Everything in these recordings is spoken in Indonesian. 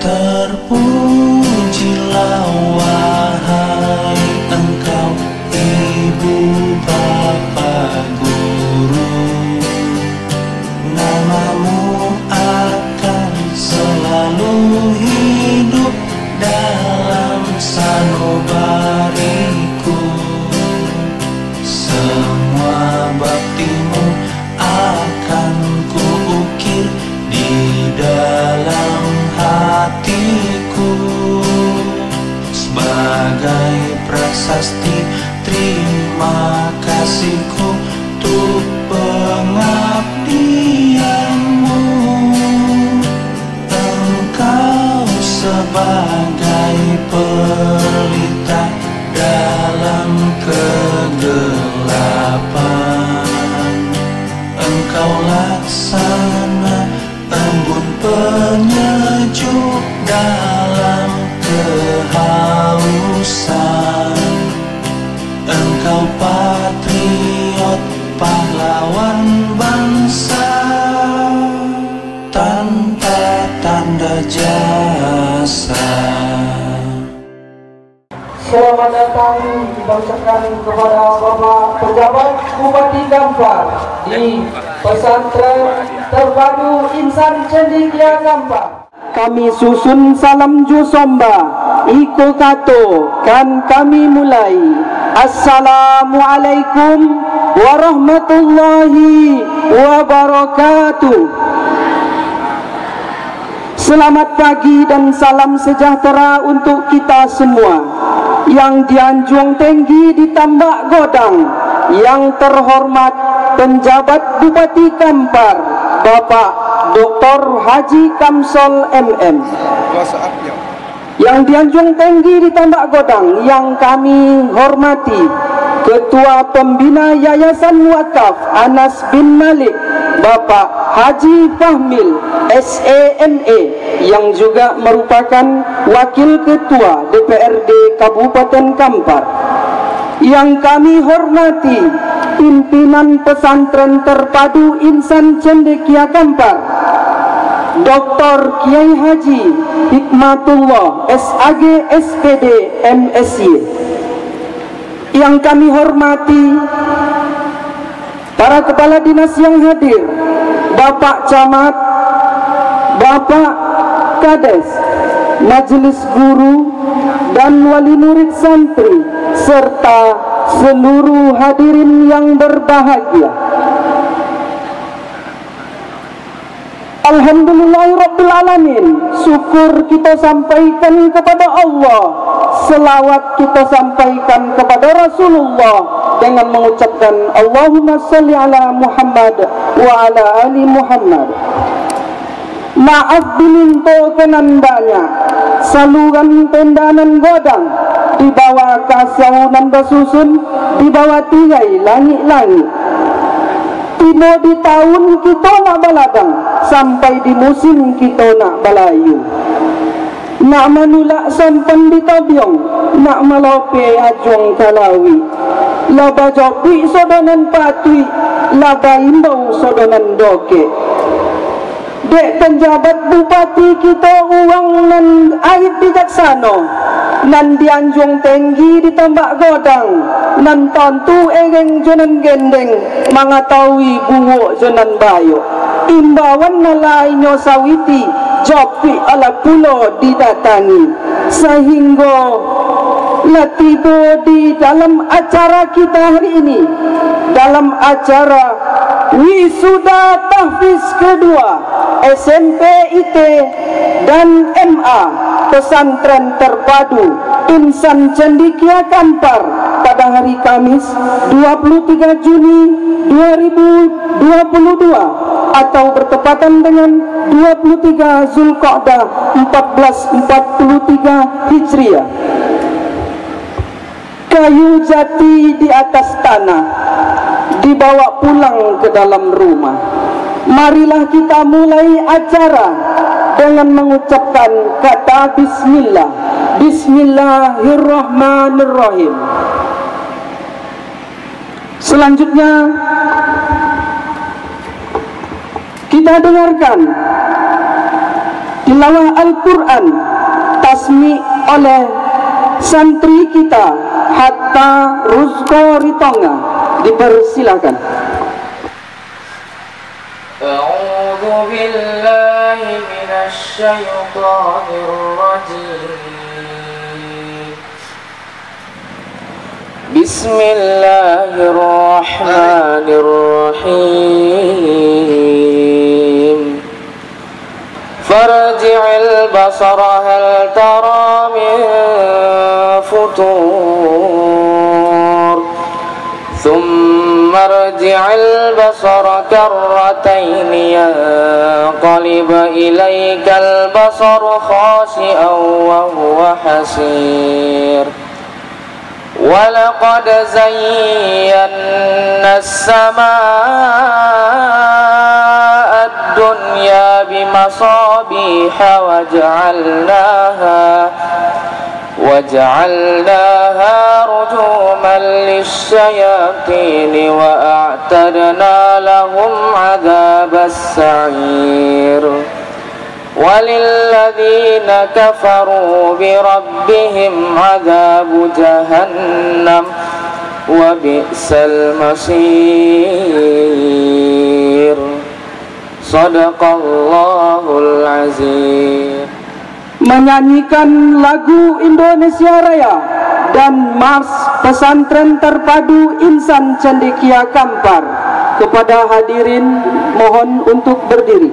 Terpujilah wahai Engkau Ibu Bapa Guru, namamu akan selalu hidup dalam sanubariku. Semua baktimu akan kuukir di dalam hatiku, sebagai prasasti terima kasihku untuk pengabdianmu. Engkau sebagai pelita dalam kegelapan, Engkau laksana embun penyejuk dalam kehausan. Engkau patriot pahlawan bangsa tanpa tanda jasa. Selamat datang dibacakan kepada Bapak Pejabat Bupati Kampar di Pesantren Terpadu Insan Cendekia Kampar. Kami susun salam Jusomba, Iko Kato, kan kami mulai. Assalamualaikum warahmatullahi wabarakatuh. Selamat pagi dan salam sejahtera untuk kita semua. Yang dianjung tinggi di Tambak Godang, yang terhormat penjabat Bupati Kampar, Bapak Dr. Haji Kamsol MM. Yang dianjung tinggi di Tambak Godang, yang kami hormati Ketua Pembina Yayasan Wakaf Anas bin Malik, Bapak Haji Fahmil SEME, yang juga merupakan Wakil Ketua DPRD Kabupaten Kampar. Yang kami hormati Pimpinan Pesantren Terpadu Insan Cendekia Kampar, Dr. Kiai Haji Hikmatullah SAG SPD MSY. Yang kami hormati para kepala dinas yang hadir, Bapak Camat, Bapak Kades, Majelis Guru dan wali murid santri, serta seluruh hadirin yang berbahagia. Alhamdulillahirrabbilalamin. Syukur kita sampaikan kepada Allah, selawat kita sampaikan kepada Rasulullah dengan mengucapkan Allahumma salli ala Muhammad wa ala ali Muhammad. Maaf diminta kenan banyak, saluran tendanan godang, di bawah kasaunan basusun, di bawah tirai langit-langit. Tino di tahun kita nak baladang, sampai di musim kita nak balayu. Nak manulak sampan di tabiong, nak malope ajong kalawi. Laba jopi sodonan patui, laba imbau sodonan doke. Dek penjabat bupati kita uang nan air bijaksana, nan dianjung tinggi di Tambak Godang, nan tantu egeng jonan gendeng, mengetahui buwok jonan bayo. Imbawan nalainyo sawiti, jopi ala pulo didatangi, sehingga latibo di dalam acara kita hari ini, dalam acara wisuda tahfiz kedua SMP IT dan MA Pesantren Terpadu Insan Cendekia Kampar pada hari Kamis 23 Juni 2022 atau bertepatan dengan 23 Zulqa'dah 1443 Hijriah. Kayu jati di atas tanah dibawa pulang ke dalam rumah. Marilah kita mulai acara dengan mengucapkan kata bismillah. Bismillahirrahmanirrahim. Selanjutnya kita dengarkan tilawah Al-Quran tasmi oleh santri kita Hatta Ruzko Ritonga. Dipersilakan. A'udzu billahi minasy syaithanir rajim. Bismillahirrahmanirrahim. Farji'il basara hal tara min futur thumma arji'il basara karratayn yanqalib ilaykal basaru khashi'an wa huwa hasir. وَلَقَدْ زَيَّنَّا السَّمَاءَ الدُّنْيَا بِمَصَابِيحَ وَجَعَلْنَاهَا رُجُومًا لِلشَّيَاطِينِ وَأَعْتَدْنَا لَهُمْ عَذَابَ السَّعِيرِ. وَلِلَّذِينَ كَفَرُوا بِرَبِّهِمْ عَذَابُ جَهَنَّمَ وَبِئْسَ الْمَصِيرُ. Shadaqallahul azim. Menyanyikan lagu Indonesia Raya dan Mars Pesantren Terpadu Insan Cendekia Kampar. Kepada hadirin mohon untuk berdiri.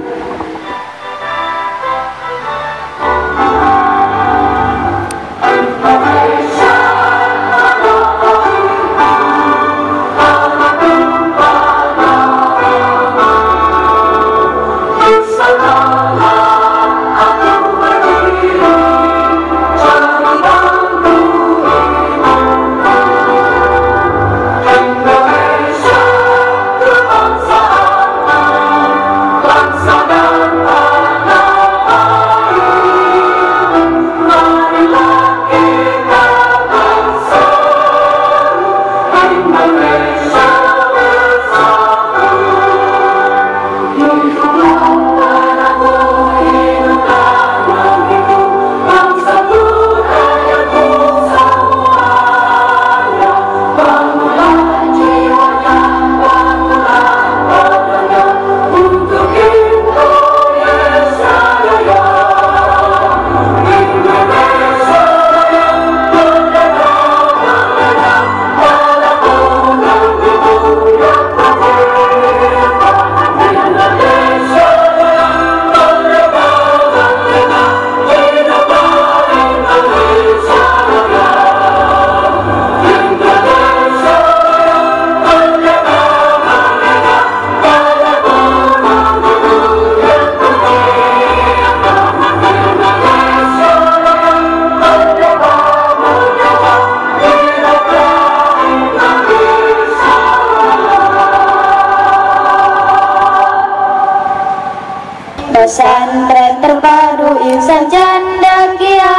Pesantren terpadu insan cendekia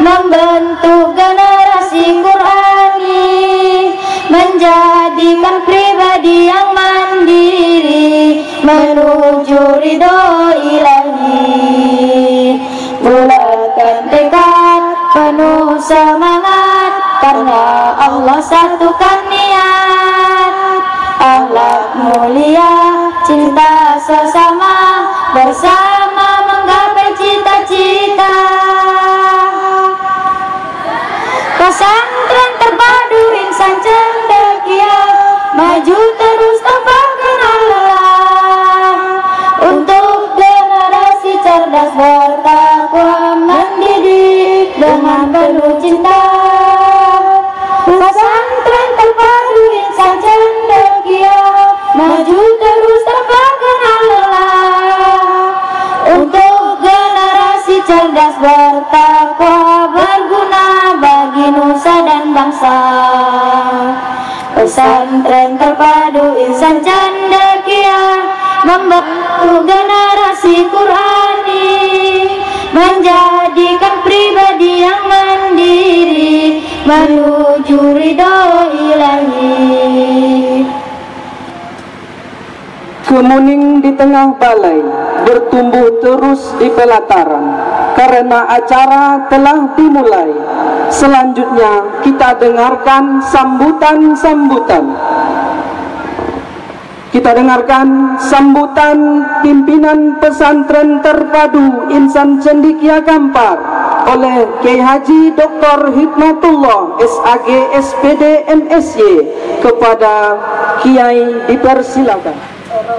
membentuk generasi Qurani, menjadikan pribadi yang mandiri menuju ridho ilahi. Bulatkan tekad penuh semangat karena Allah satukan niat. Akhlak mulia, cinta sesama, bersama menggapai cita-cita. Pesantren terpadu insan cendekia maju terus tanpa kenal lelah, untuk generasi cerdas bertakwa mendidik dengan penuh cinta. Pesantren terpadu insan cendekia maju terus tanpa kenal lelah, untuk generasi cerdas bertakwa berguna bagi nusa dan bangsa. Pesantren terpadu insan cendekia membentuk generasi Qurani, menjadikan pribadi yang mandiri menuju ridho ilahi. Kemuning beringin di tengah balai, bertumbuh terus di pelataran. Karena acara telah dimulai, selanjutnya kita dengarkan sambutan-sambutan. Kita dengarkan sambutan pimpinan pesantren terpadu Insan Cendekia Kampar oleh Kiai Haji Dr. Hikmatullah SAG SPD MSY. Kepada Kiai dipersilakan.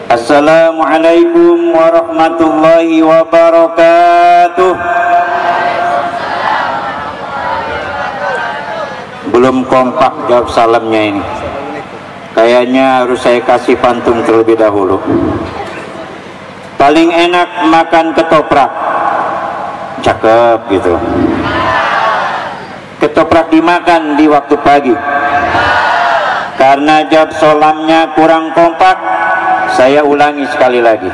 Assalamualaikum warahmatullahi wabarakatuh. Belum kompak jawab salamnya ini. Kayaknya harus saya kasih pantun terlebih dahulu. Paling enak makan ketoprak. Cakep gitu. Ketoprak dimakan di waktu pagi. Karena jawab salamnya kurang kompak, saya ulangi sekali lagi.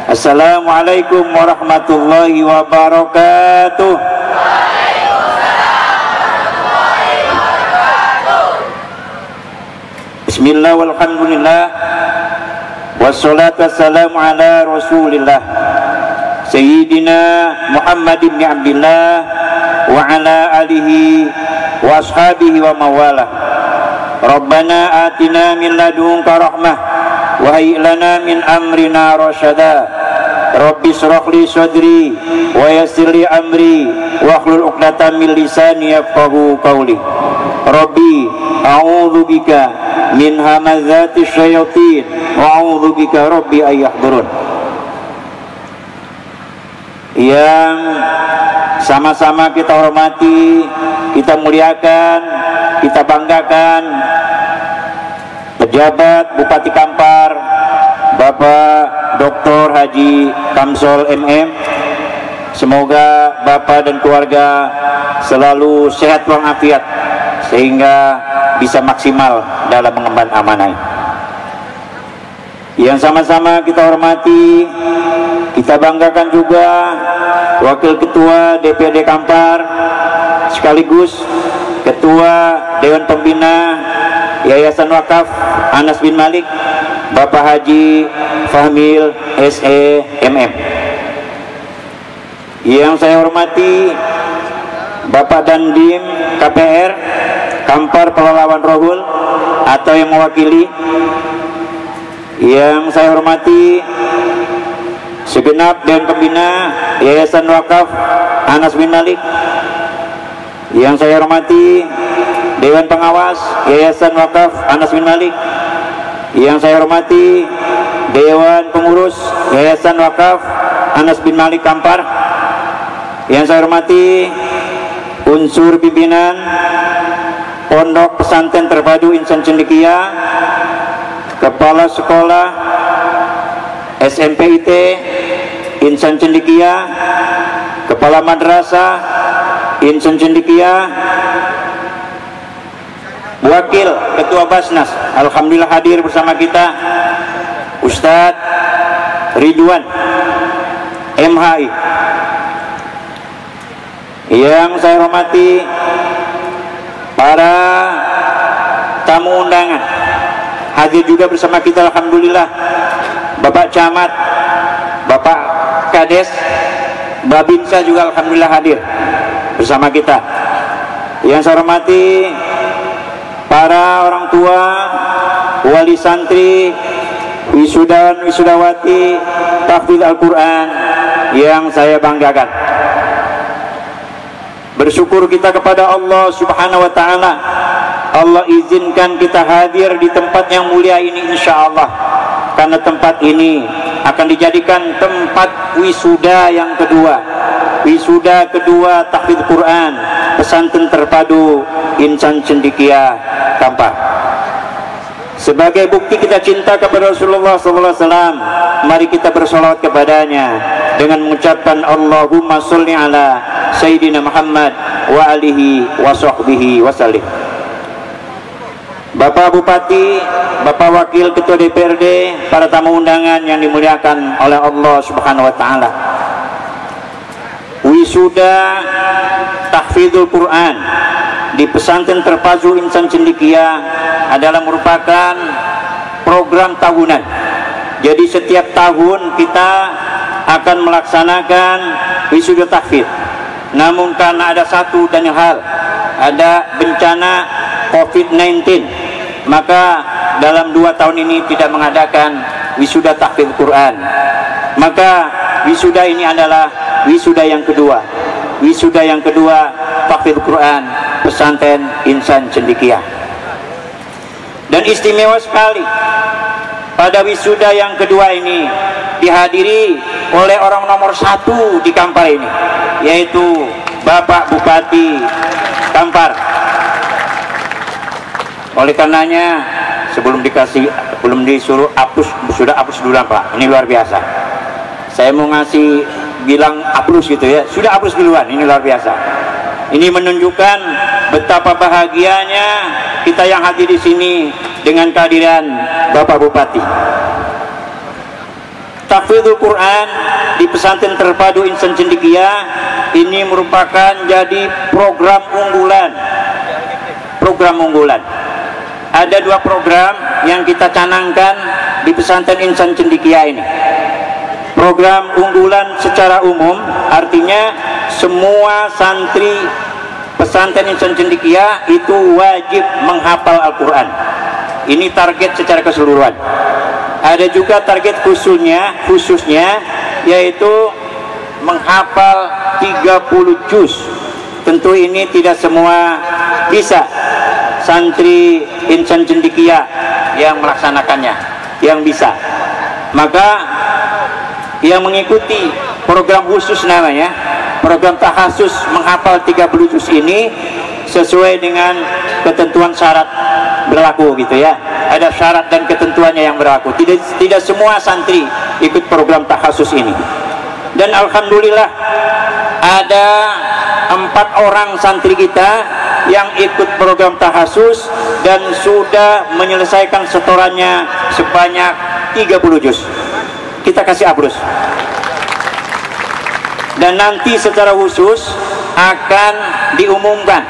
Assalamualaikum warahmatullahi wabarakatuh. Bismillah walhamdulillah wassalatu wassalamu ala rasulillah Sayyidina Muhammad ibn Abdillah wa ala alihi wa ashabihi wa mawalah. Rabbana atina min ladunka rahmah wa hayyi lana min amrina rasyada. Rabbi shrah li sadri wa yassir li amri wa hlul 'uqdatam min lisani yafqahu qawli. Rabbi a'udzu bika min hamazati syayatin wa a'udzu bika rabbi ay yahdurun. Yang sama-sama kita hormati, kita muliakan, kita banggakan pejabat Bupati Kampar Bapak Dr. Haji Kamsol MM. Semoga Bapak dan keluarga selalu sehat walafiat sehingga bisa maksimal dalam mengemban amanah. Yang sama-sama kita hormati, kita banggakan juga Wakil Ketua DPD Kampar sekaligus Ketua Dewan Pembina Yayasan Wakaf Anas bin Malik, Bapak Haji Fahmil SE MM. Yang saya hormati Bapak Dandim KPR Kampar Pelalawan Rohul atau yang mewakili. Yang saya hormati segenap Dewan Pembina Yayasan Wakaf Anas bin Malik. Yang saya hormati Dewan Pengawas Yayasan Wakaf Anas bin Malik. Yang saya hormati Dewan Pengurus Yayasan Wakaf Anas bin Malik Kampar. Yang saya hormati unsur pimpinan Pondok Pesantren Terpadu Insan Cendekia, Kepala Sekolah SMPIT Insan Cendekia, Kepala Madrasah Insan Cendekia, Wakil Ketua Basnas, alhamdulillah hadir bersama kita Ustadz Ridwan MHI. Yang saya hormati para tamu undangan, hadir juga bersama kita alhamdulillah Bapak Camat, Bapak Kades, Babinsa juga alhamdulillah hadir bersama kita. Yang saya hormati para orang tua, wali santri, wisudawan wisudawati tahfidz Al-Quran yang saya banggakan. Bersyukur kita kepada Allah Subhanahu wa ta'ala, Allah izinkan kita hadir di tempat yang mulia ini insyaallah, karena tempat ini akan dijadikan tempat wisuda yang kedua, wisuda kedua tahfidz Quran Pesantren Terpadu Insan Cendekia Kampar. Sebagai bukti kita cinta kepada Rasulullah SAW, mari kita bersolawat kepadanya dengan mengucapkan Allahumma sholli ala Sayyidina Muhammad wa alihi wa sahbihi wasallim. Bapak Bupati, Bapak Wakil Ketua DPRD, para tamu undangan yang dimuliakan oleh Allah Subhanahu wa ta'ala, wisuda tahfidzul Quran di Pesantren Terpadu Insan Cendekia adalah merupakan program tahunan Jadi setiap tahun kita akan melaksanakan wisuda tahfidz. Namun karena ada satu dan hal, ada bencana COVID-19, maka dalam 2 tahun ini tidak mengadakan wisuda tahfidz Quran. Maka wisuda ini adalah wisuda yang kedua. Wisuda yang kedua tahfidz Quran pesantren Insan Cendekia. Dan istimewa sekali pada wisuda yang kedua ini dihadiri oleh orang nomor 1 di Kampar ini, yaitu Bapak Bupati Kampar. Oleh karenanya sebelum disuruh hapus, sudah hapus dulu Pak. Ini luar biasa. Saya mau ngasih bilang hapus gitu ya, sudah hapus duluan. Ini luar biasa. Ini menunjukkan betapa bahagianya kita yang hadir di sini dengan kehadiran Bapak Bupati. Tahfidzul Quran di pesantren terpadu Insan Cendekia ini merupakan jadi program unggulan. Program unggulan. Ada 2 program yang kita canangkan di pesantren Insan Cendekia ini. Program unggulan secara umum, artinya semua santri pesantren Insan Cendekia itu wajib menghafal Al-Quran. Ini target secara keseluruhan. Ada juga target khususnya yaitu menghafal 30 juz. Tentu ini tidak semua bisa santri Insan Cendekia yang melaksanakannya, yang bisa. Maka yang mengikuti program khusus namanya program tahasus menghafal 30 juz ini sesuai dengan ketentuan syarat berlaku gitu ya. Ada syarat dan ketentuannya yang berlaku. Tidak semua santri ikut program tahasus ini. Dan alhamdulillah ada 4 orang santri kita yang ikut program tahasus dan sudah menyelesaikan setorannya sebanyak 30 juz. Kita kasih aplaus. Dan nanti secara khusus akan diumumkan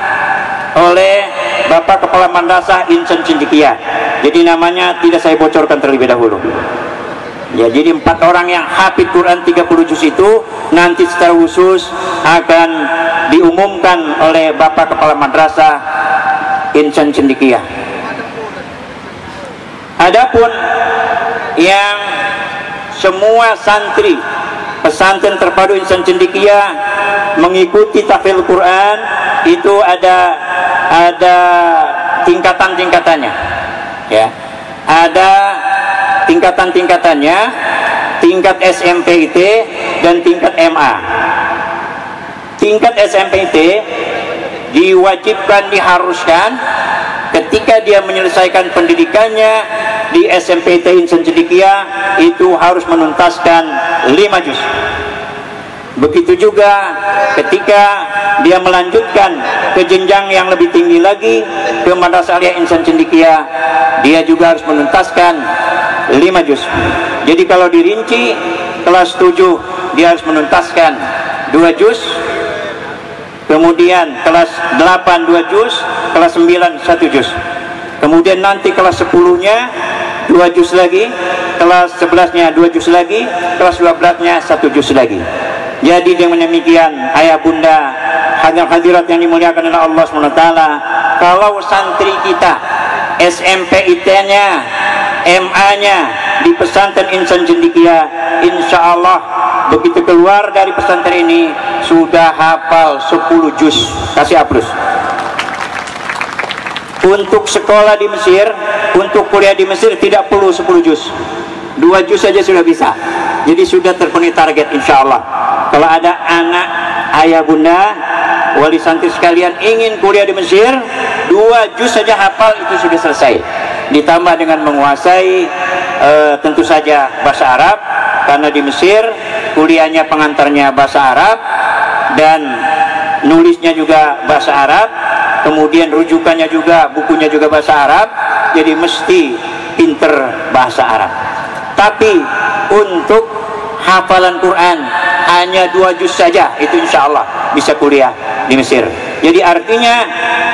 oleh Bapak Kepala Madrasah Insan Cendekia. Jadi namanya tidak saya bocorkan terlebih dahulu. Ya, jadi 4 orang yang hafid Quran 30 juz itu nanti secara khusus akan diumumkan oleh Bapak Kepala Madrasah Insan Cendekia. Adapun yang semua santri pesantren terpadu Insan Cendekia mengikuti tahfidz Quran itu ada tingkatan-tingkatannya, ya. Ada tingkatan-tingkatannya, tingkat SMPIT dan tingkat MA. Tingkat SMPIT diwajibkan, diharuskan ketika dia menyelesaikan pendidikannya di SMPIT Insan Cendekia itu harus menuntaskan 5 juz. Begitu juga ketika dia melanjutkan ke jenjang yang lebih tinggi lagi ke Madrasah Aliyah Insan Cendekia, dia juga harus menuntaskan 5 juz. Jadi kalau dirinci, kelas 7 dia harus menuntaskan 2 juz, kemudian kelas 8 2 juz, kelas 9 1 juz, kemudian nanti kelas 10-nya 2 juz lagi, kelas 11-nya 2 juz lagi, kelas 12-nya 1 juz lagi. Jadi dengan demikian ayah bunda hadirat yang dimuliakan oleh Allah SWT, kalau santri kita SMPIT-nya, MA-nya di pesantren Insan Cendekia, insya Allah begitu keluar dari pesantren ini sudah hafal 10 juz. Kasih aplaus. Untuk sekolah di Mesir, untuk kuliah di Mesir tidak perlu 10 juz, 2 juz saja sudah bisa. Jadi sudah terpenuhi target insya Allah. Kalau ada anak, ayah bunda, wali santri sekalian ingin kuliah di Mesir, 2 juz saja hafal itu sudah selesai. Ditambah dengan menguasai tentu saja bahasa Arab, karena di Mesir kuliahnya pengantarnya bahasa Arab dan nulisnya juga bahasa Arab, kemudian rujukannya juga, bukunya juga bahasa Arab, jadi mesti pinter bahasa Arab. Tapi untuk hafalan Quran hanya 2 juz saja, itu insya Allah bisa kuliah di Mesir. Jadi artinya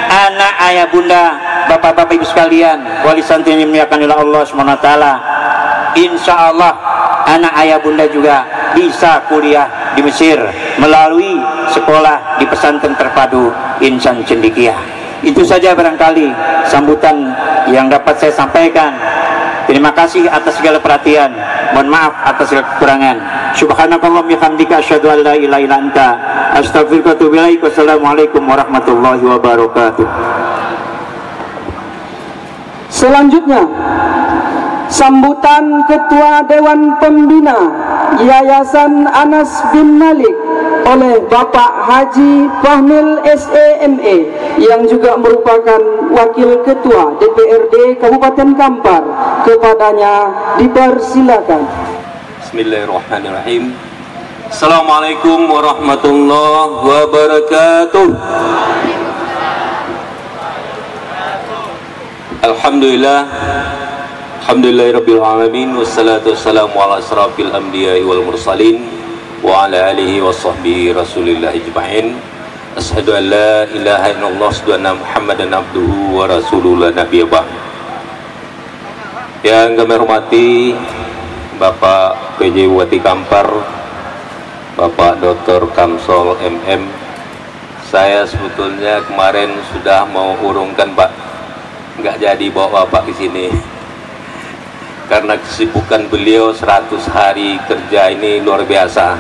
anak, ayah, bunda, bapak-bapak, ibu sekalian, wali santri yang dimuliakan oleh Allah SWT, insya Allah anak ayah bunda juga bisa kuliah di Mesir melalui sekolah di pesantren terpadu Insan Cendekia. Itu saja barangkali sambutan yang dapat saya sampaikan. Terima kasih atas segala perhatian. Mohon maaf atas segala kekurangan. Subhanakallah bihamdika asyhadu an la ilaha illa anta astaghfiruka wa atubu ilaik. Wassalamualaikum warahmatullahi wabarakatuh. Selanjutnya, sambutan Ketua Dewan Pembina Yayasan Anas bin Malik oleh Bapak Haji Fahmil SEME yang juga merupakan Wakil Ketua DPRD Kabupaten Kampar. Kepadanya dipersilakan. Bismillahirrahmanirrahim. Assalamualaikum warahmatullahi wabarakatuh. Alhamdulillah, alhamdulillahirabbil alamin, wassalatu wassalamu ala asrafil anbiya'i wal mursalin wa ala alihi wa sahbihi rasulillah ajma'in. Asyhadu an la ilaha illallah wa anna muhammadan abduhu wa rasuluhu la nabiyya ba'd. Yang kami hormati Bapak PJ Bupati Kampar, Bapak Dr. Kamsol MM. Saya sebetulnya kemarin sudah mau urungkan Pak, nggak jadi bawa Bapak ke sini karena kesibukan beliau 100 hari kerja ini luar biasa.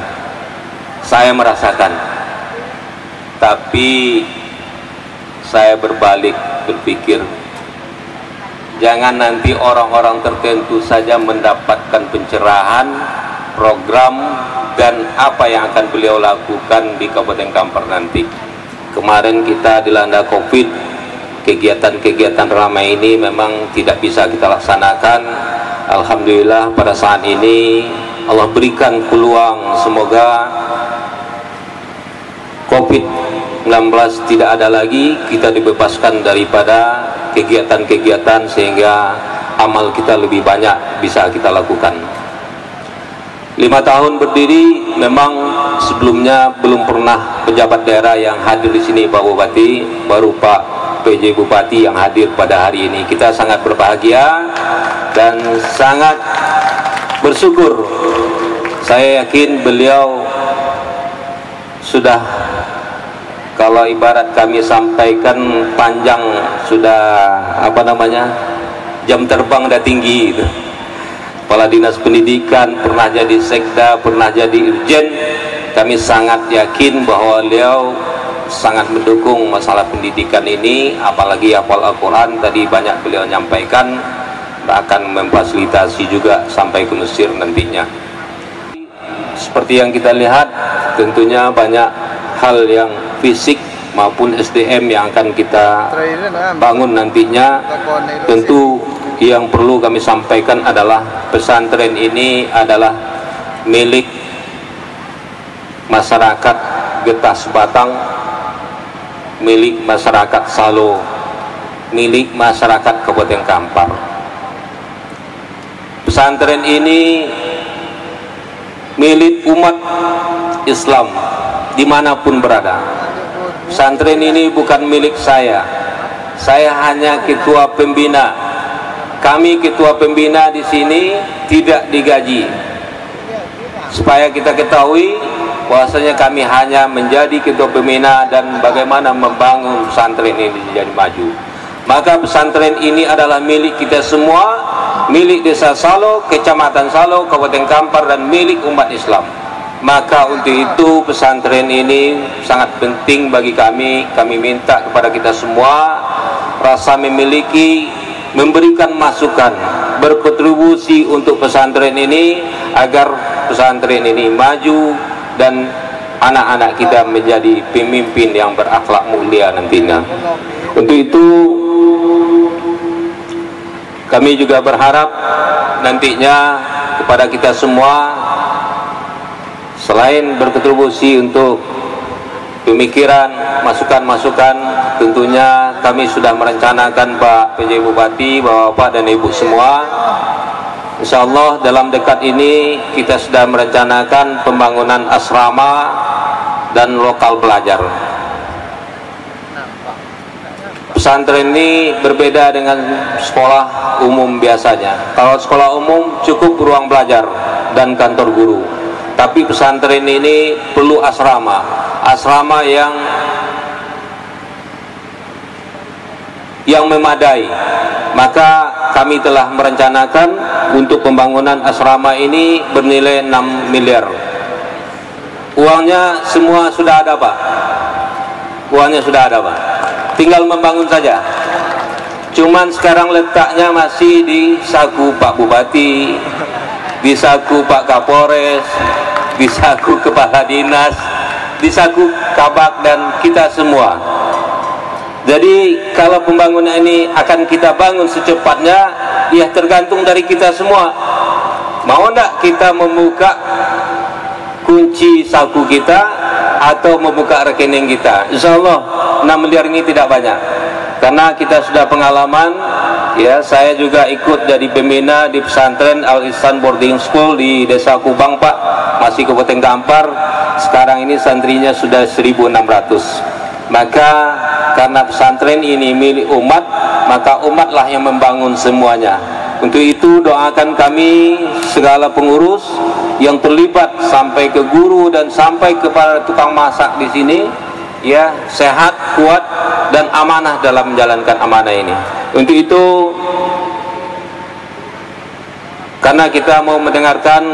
Saya merasakan, tapi saya berbalik berpikir, jangan nanti orang-orang tertentu saja mendapatkan pencerahan, program, dan apa yang akan beliau lakukan di Kabupaten Kampar nanti. Kemarin kita dilanda COVID, kegiatan-kegiatan ramai ini memang tidak bisa kita laksanakan. Alhamdulillah pada saat ini Allah berikan peluang, semoga COVID-19 tidak ada lagi, kita dibebaskan daripada kegiatan-kegiatan sehingga amal kita lebih banyak bisa kita lakukan. 5 tahun berdiri, memang sebelumnya belum pernah pejabat daerah yang hadir di sini Pak Bupati, baru Pak PJ Bupati yang hadir pada hari ini. Kita sangat berbahagia dan sangat bersyukur. Saya yakin beliau sudah, kalau ibarat kami sampaikan, panjang sudah, apa namanya, jam terbang udah tinggi gitu. Kepala Dinas Pendidikan, pernah jadi sekda, pernah jadi irjen. Kami sangat yakin bahwa beliau sangat mendukung masalah pendidikan ini, apalagi hafal Al-Quran tadi banyak beliau menyampaikan, akan memfasilitasi juga sampai ke Mesir nantinya. Seperti yang kita lihat, tentunya banyak hal yang fisik maupun SDM yang akan kita bangun nantinya. Tentu yang perlu kami sampaikan adalah pesantren ini adalah milik masyarakat Getah Sebatang, milik masyarakat Salo, milik masyarakat Kabupaten Kampar. Pesantren ini milik umat Islam dimanapun berada. Pesantren ini bukan milik saya hanya ketua pembina. Kami ketua pembina di sini tidak digaji. Supaya kita ketahui bahwasanya kami hanya menjadi ketua pembina dan bagaimana membangun pesantren ini menjadi maju. Maka pesantren ini adalah milik kita semua, milik Desa Salo, Kecamatan Salo, Kabupaten Kampar, dan milik umat Islam. Maka untuk itu pesantren ini sangat penting bagi kami. Kami minta kepada kita semua rasa memiliki, memberikan masukan, berkontribusi untuk pesantren ini agar pesantren ini maju dan anak-anak kita menjadi pemimpin yang berakhlak mulia nantinya. Untuk itu kami juga berharap nantinya kepada kita semua, selain berkontribusi untuk pemikiran, masukan-masukan, tentunya kami sudah merencanakan Pak PJ Bupati, Bapak dan Ibu semua, insya Allah dalam dekat ini kita sudah merencanakan pembangunan asrama dan lokal belajar. pesantren ini berbeda dengan sekolah umum biasanya. Kalau sekolah umum cukup ruang belajar dan kantor guru, tapi pesantren ini perlu asrama yang memadai. Maka kami telah merencanakan untuk pembangunan asrama ini bernilai 6 miliar. Uangnya semua sudah ada, Pak. Uangnya sudah ada, Pak. Tinggal membangun saja. Cuman sekarang letaknya masih di saku Pak Bupati, di saku Pak Kapolres, di saku Kepala Dinas, di saku Kabak dan kita semua. Jadi kalau pembangunan ini akan kita bangun secepatnya, ya tergantung dari kita semua. Mau enggak kita membuka kunci saku kita atau membuka rekening kita? Insya Allah 6 miliar ini tidak banyak, karena kita sudah pengalaman. Ya, saya juga ikut jadi pembina di pesantren Al Ihsan Boarding School di Desa Kubang, Pak, masih Kabupaten Kampar. Sekarang ini santrinya sudah 1.600. Maka karena pesantren ini milik umat, maka umatlah yang membangun semuanya. Untuk itu doakan kami segala pengurus yang terlibat sampai ke guru dan sampai kepada tukang masak di sini, ya, sehat, kuat dan amanah dalam menjalankan amanah ini. Untuk itu, karena kita mau mendengarkan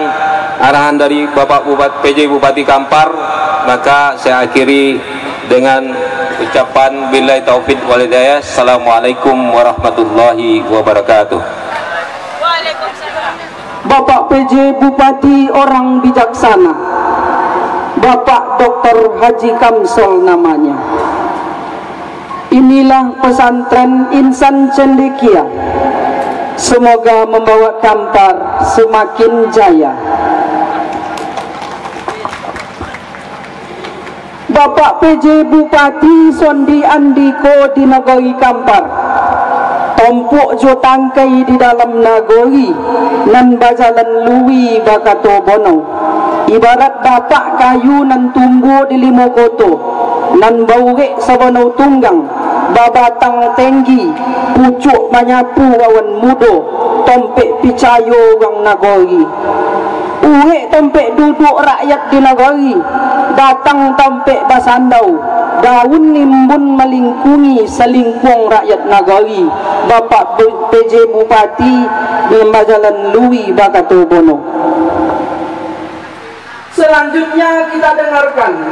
arahan dari Bapak Bupati PJ Bupati Kampar, maka saya akhiri dengan ucapan billahi taufik wal hidayah. Assalamualaikum warahmatullahi wabarakatuh. Bapak PJ Bupati orang bijaksana, Bapak Dr. Haji Kamsol namanya. Inilah pesantren Insan Cendekia. Semoga membawa Kampar semakin jaya. Bapak PJ Bupati Sondi Andiko di Nagori Kampar, tompok jo tangkai di dalam nagori nan bajalan luwi bakato bono, ibarat bapak kayu nan tumbuh di limo koto nan baurek sabono tunggang, babatang tinggi pucuk manyapu awan mudo, tompek picayo orang nagori. Uwek tompek duduk rakyat di nagori, datang tompek basandau, daun nimbun melingkungi selingkuang rakyat nagari. Bapak PJ Bupati di Majalan Lui Bakato Bono. Selanjutnya kita dengarkan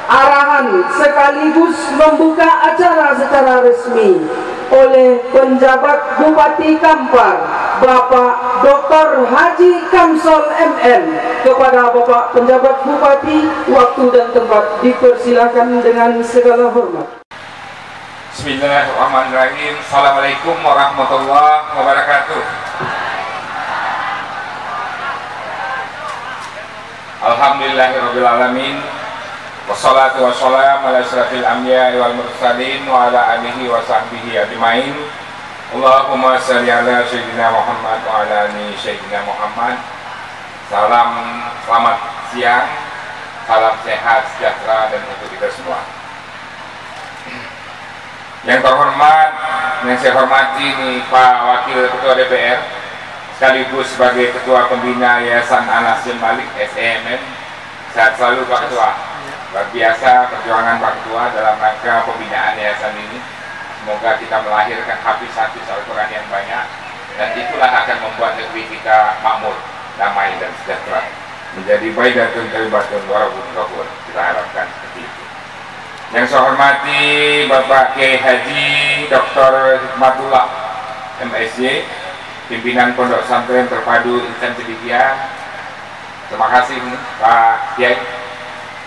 arahan sekaligus membuka acara secara resmi oleh penjabat Bupati Kampar, Bapak Dr. Haji Kamsol MN. Kepada Bapak penjabat Bupati, waktu dan tempat dipersilakan dengan segala hormat. Bismillahirrahmanirrahim. Assalamualaikum warahmatullahi wabarakatuh. Alhamdulillahirrabbilalamin. Wassalatu wassalamu ala asyrafil anbiya'i wal mursalin wa ala alihi wa sahbihi ajmain. Allahumma shalli ala sayyidina Muhammad wa ala ali sayyidina Muhammad. Selamat siang, salam sehat, sejahtera dan untuk kita semua. Yang terhormat, yang saya hormati nih Pak Wakil Ketua DPR, sekaligus sebagai Ketua Pembina Yayasan Anas bin Malik SEMM. Sehat selalu Pak Ketua. Luar biasa perjuangan Pak Ketua dalam rangka pembinaan yayasan ini. Semoga kita melahirkan hafiz-hafiz Al-Quran yang banyak, dan itulah akan membuat negeri kita makmur, damai dan sejahtera, menjadi baidatun thayyibatun wa rabbun ghafur. Kita harapkan seperti itu. Yang saya hormati Bapak Kiai Haji Dr. Hikmatullah MSy, pimpinan Pondok Pesantren Terpadu Insan Cendekia. Terima kasih Pak Kiai,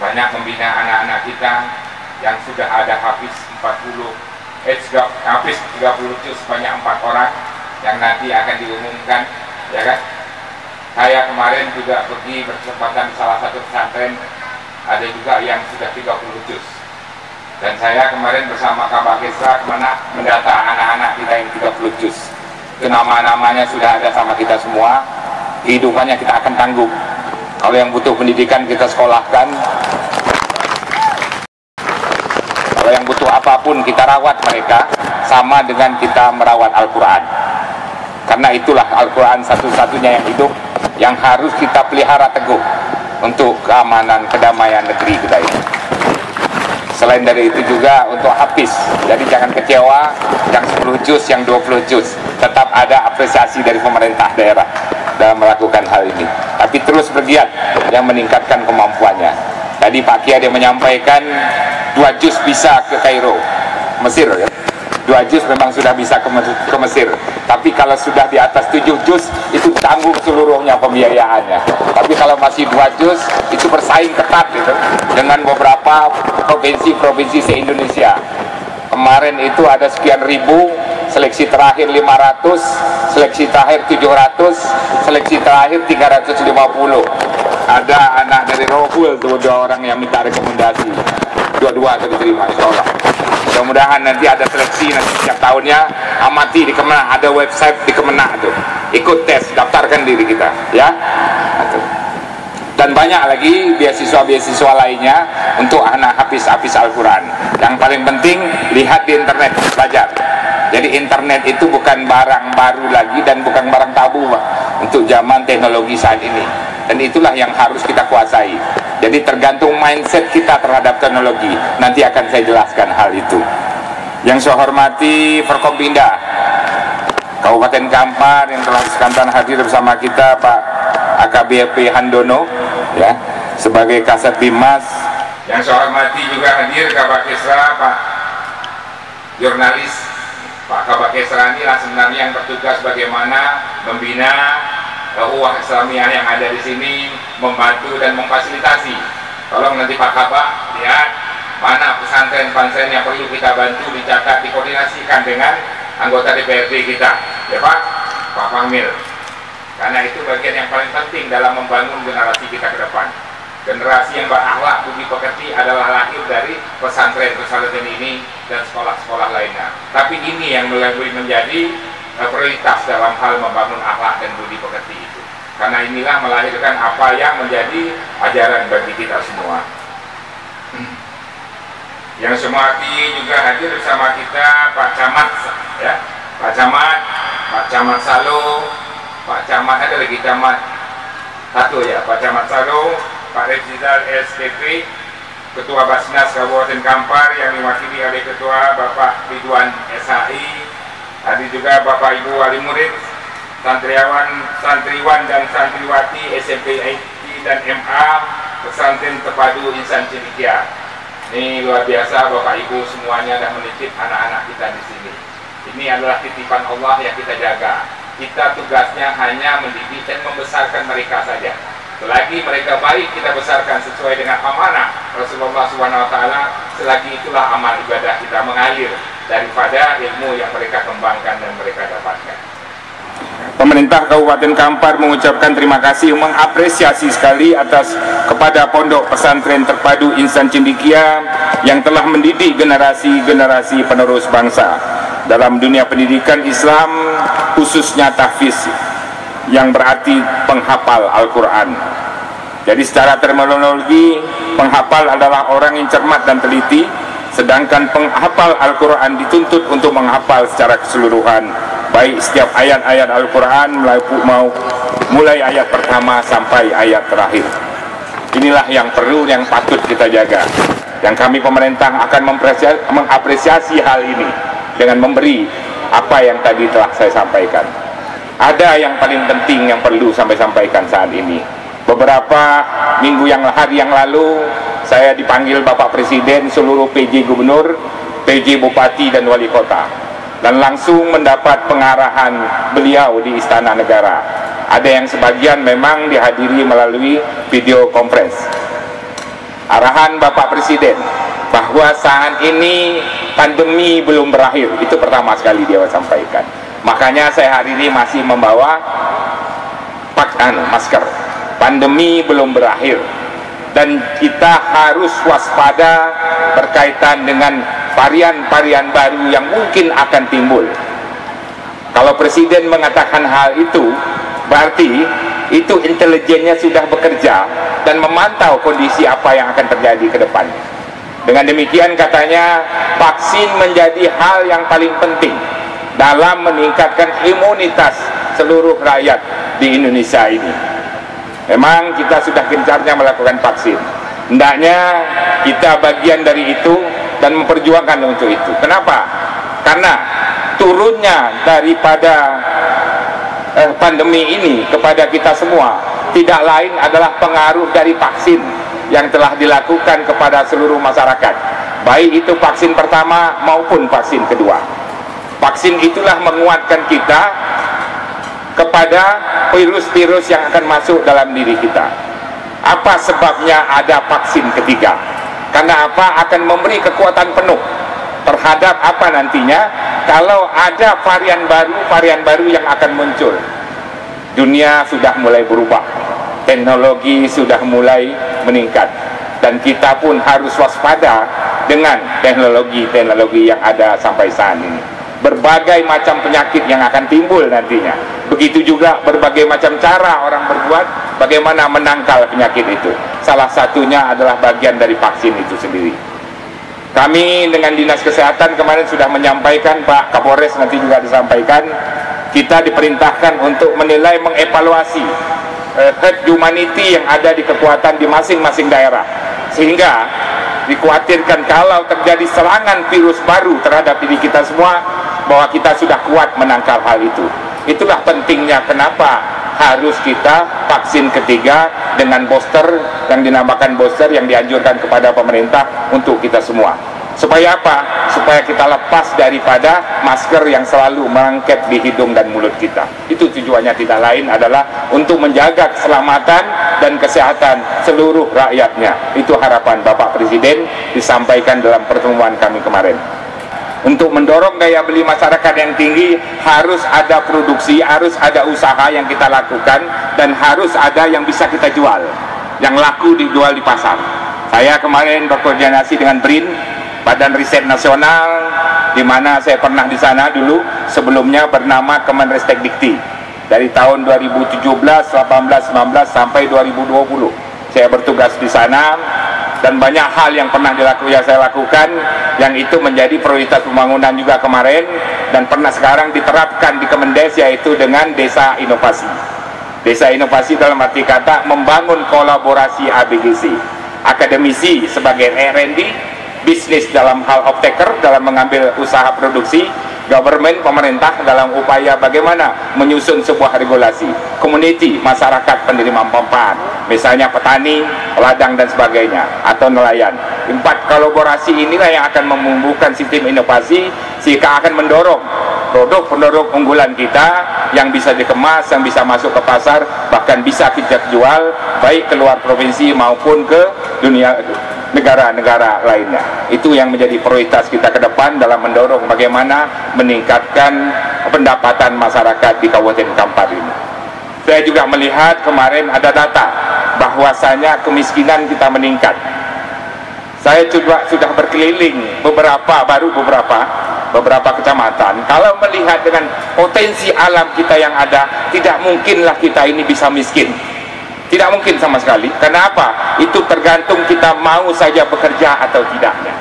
banyak membina anak-anak kita yang sudah ada hafiz 30 juz sebanyak 4 orang yang nanti akan diumumkan, ya kan? Saya kemarin juga pergi berkesempatan di salah satu pesantren, ada juga yang sudah 30 juz. Dan saya kemarin bersama Kabak Kesra mendata anak-anak kita yang 30 juz. Itu nama-namanya sudah ada sama kita semua. Kehidupannya kita akan tanggung. Kalau yang butuh pendidikan kita sekolahkan. Kalau yang butuh apapun kita rawat mereka, sama dengan kita merawat Al-Quran. Karena itulah Al-Quran satu-satunya yang hidup, yang harus kita pelihara teguh untuk keamanan, kedamaian negeri kita ini. Selain dari itu juga untuk hafiz, jadi jangan kecewa yang 10 juz, yang 20 juz, tetap ada apresiasi dari pemerintah daerah dalam melakukan hal ini, tapi terus bergiat yang meningkatkan kemampuannya. Tadi Pak Kiai dia menyampaikan 2 juz bisa ke Kairo, Mesir ya. 2 juz memang sudah bisa ke Mesir, tapi kalau sudah di atas 7 juz itu tanggung seluruhnya pembiayaannya. Tapi kalau masih 2 juz itu bersaing ketat gitu dengan beberapa provinsi-provinsi se-Indonesia. Kemarin itu ada sekian ribu, seleksi terakhir 500, seleksi terakhir 700, seleksi terakhir 350. Ada anak dari Rohul tuh, 2 orang yang minta rekomendasi, dua-dua akan diterima insya Allah. Mudah-mudahan nanti ada seleksi nanti setiap tahunnya, amati di Kemenang, ada website di Kemenang tuh, ikut tes, daftarkan diri kita ya. Dan banyak lagi beasiswa-beasiswa lainnya untuk anak hafiz Al-Quran. Yang paling penting lihat di internet, belajar. Jadi internet itu bukan barang baru lagi dan bukan barang tabu Pak, untuk zaman teknologi saat ini. Dan itulah yang harus kita kuasai. Jadi tergantung mindset kita terhadap teknologi. Nanti akan saya jelaskan hal itu. Yang saya hormati Forkompinda Kabupaten Kampar yang telah sekalian hadir bersama kita, Pak AKBP Handono ya, sebagai Kasat Bimas. Yang saya hormati juga hadir Kabak Kesra, Pak jurnalis. Pak Kabak Kesra inilah sebenarnya yang bertugas bagaimana membina ukhuwah Islamiyah yang ada di sini, membantu dan memfasilitasi. Tolong nanti Pak Kabak lihat mana pesantren-pesantren yang perlu kita bantu, dicatat, dikoordinasikan dengan anggota DPRD kita, ya Pak Pangmil. Karena itu bagian yang paling penting dalam membangun generasi kita ke depan. Generasi yang berakhlak, budi pekerti adalah lahir dari pesantren-pesantren ini dan sekolah-sekolah lainnya. Tapi ini yang lebih menjadi prioritas dalam hal membangun akhlak dan budi pekerti itu. Karena inilah melahirkan apa yang menjadi ajaran bagi kita semua. Yang semati juga hadir bersama kita Pak Camat ya, Pak Camat Salo, Pak Camat ada lagi Camat satu ya, Pak Camat Salo, Pak Rezidal STP, Ketua Basnas Kabupaten Kampar yang diwakili oleh Ketua Bapak Ridwan SHI. Hadir juga Bapak Ibu wali murid, santriwan dan santriwati SMP IT dan MA Pesantren Terpadu Insan Cendekia. Ini luar biasa Bapak Ibu semuanya dah menitip anak-anak kita di sini. Ini adalah titipan Allah yang kita jaga. Kita tugasnya hanya mendidik dan membesarkan mereka saja. Selagi mereka baik kita besarkan sesuai dengan amanah Rasulullah SWT. Selagi itulah amal ibadah kita mengalir daripada ilmu yang mereka kembangkan dan mereka dapatkan. Pemerintah Kabupaten Kampar mengucapkan terima kasih, mengapresiasi sekali atas kepada Pondok Pesantren Terpadu Insan Cendekia yang telah mendidik generasi-generasi penerus bangsa dalam dunia pendidikan Islam, khususnya tahfiz yang berarti penghafal Al-Quran. Jadi secara terminologi, penghafal adalah orang yang cermat dan teliti, sedangkan penghafal Al-Quran dituntut untuk menghafal secara keseluruhan, baik setiap ayat-ayat Al-Quran mulai ayat pertama sampai ayat terakhir. Inilah yang perlu, yang patut kita jaga. Yang kami pemerintah akan mengapresiasi hal ini dengan memberi apa yang tadi telah saya sampaikan. Ada yang paling penting yang perlu saya sampaikan saat ini. Beberapa hari yang lalu saya dipanggil Bapak Presiden, seluruh PJ Gubernur, PJ Bupati dan Wali Kota, dan langsung mendapat pengarahan beliau di Istana Negara. Ada yang sebagian memang dihadiri melalui video conference. Arahan Bapak Presiden bahwa saat ini pandemi belum berakhir, itu pertama sekali dia sampaikan. Makanya saya hari ini masih membawa masker. Pandemi belum berakhir dan kita harus waspada berkaitan dengan varian-varian baru yang mungkin akan timbul. Kalau Presiden mengatakan hal itu, berarti itu intelijennya sudah bekerja dan memantau kondisi apa yang akan terjadi ke depan. Dengan demikian katanya vaksin menjadi hal yang paling penting dalam meningkatkan imunitas seluruh rakyat di Indonesia ini. Memang kita sudah gencarnya melakukan vaksin. Hendaknya kita bagian dari itu dan memperjuangkan untuk itu. Kenapa? Karena turunnya daripada pandemi ini kepada kita semua tidak lain adalah pengaruh dari vaksin yang telah dilakukan kepada seluruh masyarakat, baik itu vaksin pertama maupun vaksin kedua. Vaksin itulah menguatkan kita kepada virus-virus yang akan masuk dalam diri kita. Apa sebabnya ada vaksin ketiga? Karena apa? Akan memberi kekuatan penuh terhadap apa nantinya kalau ada varian baru yang akan muncul. Dunia sudah mulai berubah, teknologi sudah mulai meningkat, dan kita pun harus waspada dengan teknologi yang ada sampai saat ini. Berbagai macam penyakit yang akan timbul nantinya. Begitu juga berbagai macam cara orang berbuat bagaimana menangkal penyakit itu. Salah satunya adalah bagian dari vaksin itu sendiri. Kami dengan Dinas Kesehatan kemarin sudah menyampaikan, Pak Kapolres nanti juga disampaikan, kita diperintahkan untuk menilai, mengevaluasi herd immunity yang ada di kekuatan di masing-masing daerah, sehingga dikhawatirkan kalau terjadi serangan virus baru terhadap diri kita semua, bahwa kita sudah kuat menangkal hal itu. Itulah pentingnya kenapa harus kita vaksin ketiga dengan booster yang dinamakan booster yang dianjurkan kepada pemerintah untuk kita semua. Supaya apa? Supaya kita lepas daripada masker yang selalu mengangkat di hidung dan mulut kita. Itu tujuannya tidak lain adalah untuk menjaga keselamatan dan kesehatan seluruh rakyatnya. Itu harapan Bapak Presiden disampaikan dalam pertemuan kami kemarin. Untuk mendorong daya beli masyarakat yang tinggi, harus ada produksi, harus ada usaha yang kita lakukan, dan harus ada yang bisa kita jual, yang laku dijual di pasar. Saya kemarin berkoordinasi dengan BRIN, Badan Riset Nasional, di mana saya pernah di sana dulu, sebelumnya bernama Kemenristek Dikti. Dari tahun 2017, 18, 19 sampai 2020 saya bertugas di sana, dan banyak hal yang pernah saya lakukan yang itu menjadi prioritas pembangunan juga kemarin, dan pernah sekarang diterapkan di Kemendes, yaitu dengan desa inovasi. Desa inovasi dalam arti kata membangun kolaborasi ABGC, akademisi sebagai R&D, bisnis dalam hal off-taker dalam mengambil usaha produksi, government, pemerintah dalam upaya bagaimana menyusun sebuah regulasi, community, masyarakat penerima manfaat, misalnya petani, ladang dan sebagainya, atau nelayan. 4 kolaborasi inilah yang akan menumbuhkan sistem inovasi, sehingga akan mendorong produk-produk unggulan kita yang bisa dikemas, yang bisa masuk ke pasar, bahkan bisa kita jual baik keluar provinsi maupun ke dunia negara-negara lainnya. Itu yang menjadi prioritas kita ke depan dalam mendorong bagaimana meningkatkan pendapatan masyarakat di Kabupaten Kampar ini. Saya juga melihat kemarin ada data bahwasanya kemiskinan kita meningkat. Saya juga sudah berkeliling beberapa kecamatan. Kalau melihat dengan potensi alam kita yang ada, tidak mungkinlah kita ini bisa miskin. Tidak mungkin sama sekali. Kenapa? Itu tergantung kita mau saja bekerja atau tidaknya.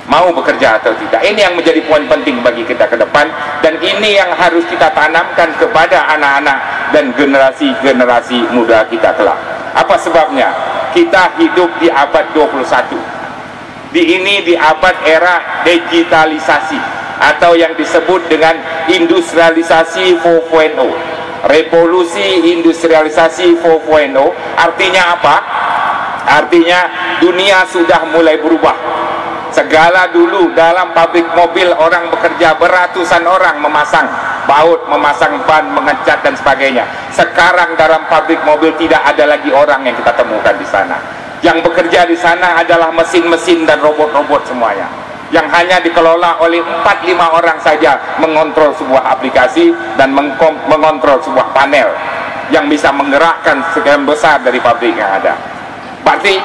Mau bekerja atau tidak. Ini yang menjadi poin penting bagi kita ke depan, dan ini yang harus kita tanamkan kepada anak-anak dan generasi-generasi muda kita kelak. Apa sebabnya? Kita hidup di abad 21. Di abad era digitalisasi, atau yang disebut dengan industrialisasi 4.0. Revolusi industrialisasi 4.0 artinya apa? Artinya dunia sudah mulai berubah. Segala dulu dalam pabrik mobil orang bekerja beratusan orang memasang baut, memasang ban, mengecat dan sebagainya. Sekarang dalam pabrik mobil tidak ada lagi orang yang kita temukan di sana. Yang bekerja di sana adalah mesin-mesin dan robot-robot semuanya, yang hanya dikelola oleh 4-5 orang saja, mengontrol sebuah aplikasi dan mengontrol sebuah panel yang bisa menggerakkan sekian besar dari pabrik yang ada. Berarti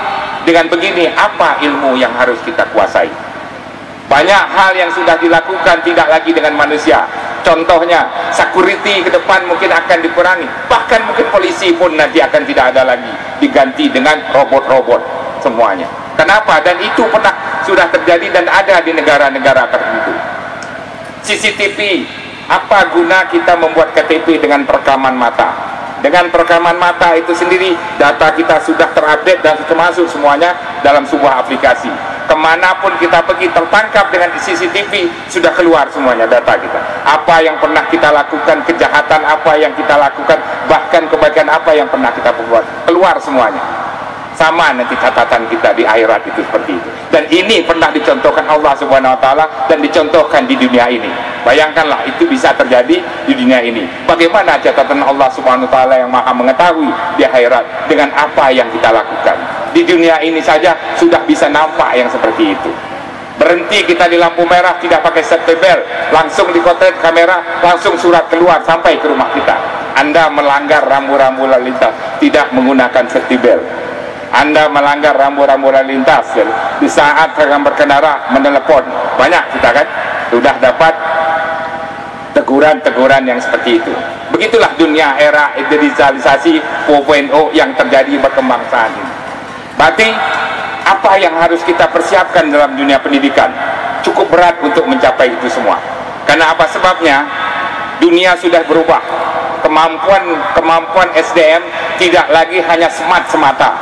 dengan begini, apa ilmu yang harus kita kuasai? Banyak hal yang sudah dilakukan tidak lagi dengan manusia. Contohnya, security ke depan mungkin akan dikurangi. Bahkan mungkin polisi pun nanti akan tidak ada lagi, diganti dengan robot-robot semuanya. Kenapa? Dan itu pernah sudah terjadi dan ada di negara-negara tertentu. CCTV, apa guna kita membuat KTP dengan perekaman mata? Dengan perekaman mata itu sendiri, data kita sudah terupdate dan termasuk semuanya dalam sebuah aplikasi. Kemanapun kita pergi tertangkap dengan CCTV, sudah keluar semuanya data kita. Apa yang pernah kita lakukan, kejahatan apa yang kita lakukan, bahkan kebaikan apa yang pernah kita perbuat, keluar semuanya. Sama nanti catatan kita di akhirat itu seperti itu. Dan ini pernah dicontohkan Allah Subhanahu wa taala dan dicontohkan di dunia ini. Bayangkanlah itu bisa terjadi di dunia ini. Bagaimana catatan Allah Subhanahu wa taala yang Maha mengetahui di akhirat dengan apa yang kita lakukan. Di dunia ini saja sudah bisa nampak yang seperti itu. Berhenti kita di lampu merah tidak pakai safety belt, langsung dikotret kamera, langsung surat keluar sampai ke rumah kita. Anda melanggar rambu-rambu lalu lintas tidak menggunakan safety belt. Anda melanggar rambu-rambu lalu lintas di saat sedang berkendara menelepon, banyak kita kan sudah dapat teguran-teguran yang seperti itu. Begitulah dunia era digitalisasi 4.0 yang terjadi berkembang saat ini. Berarti apa yang harus kita persiapkan dalam dunia pendidikan? Cukup berat untuk mencapai itu semua. Karena apa sebabnya? Dunia sudah berubah. Kemampuan SDM tidak lagi hanya smart semata.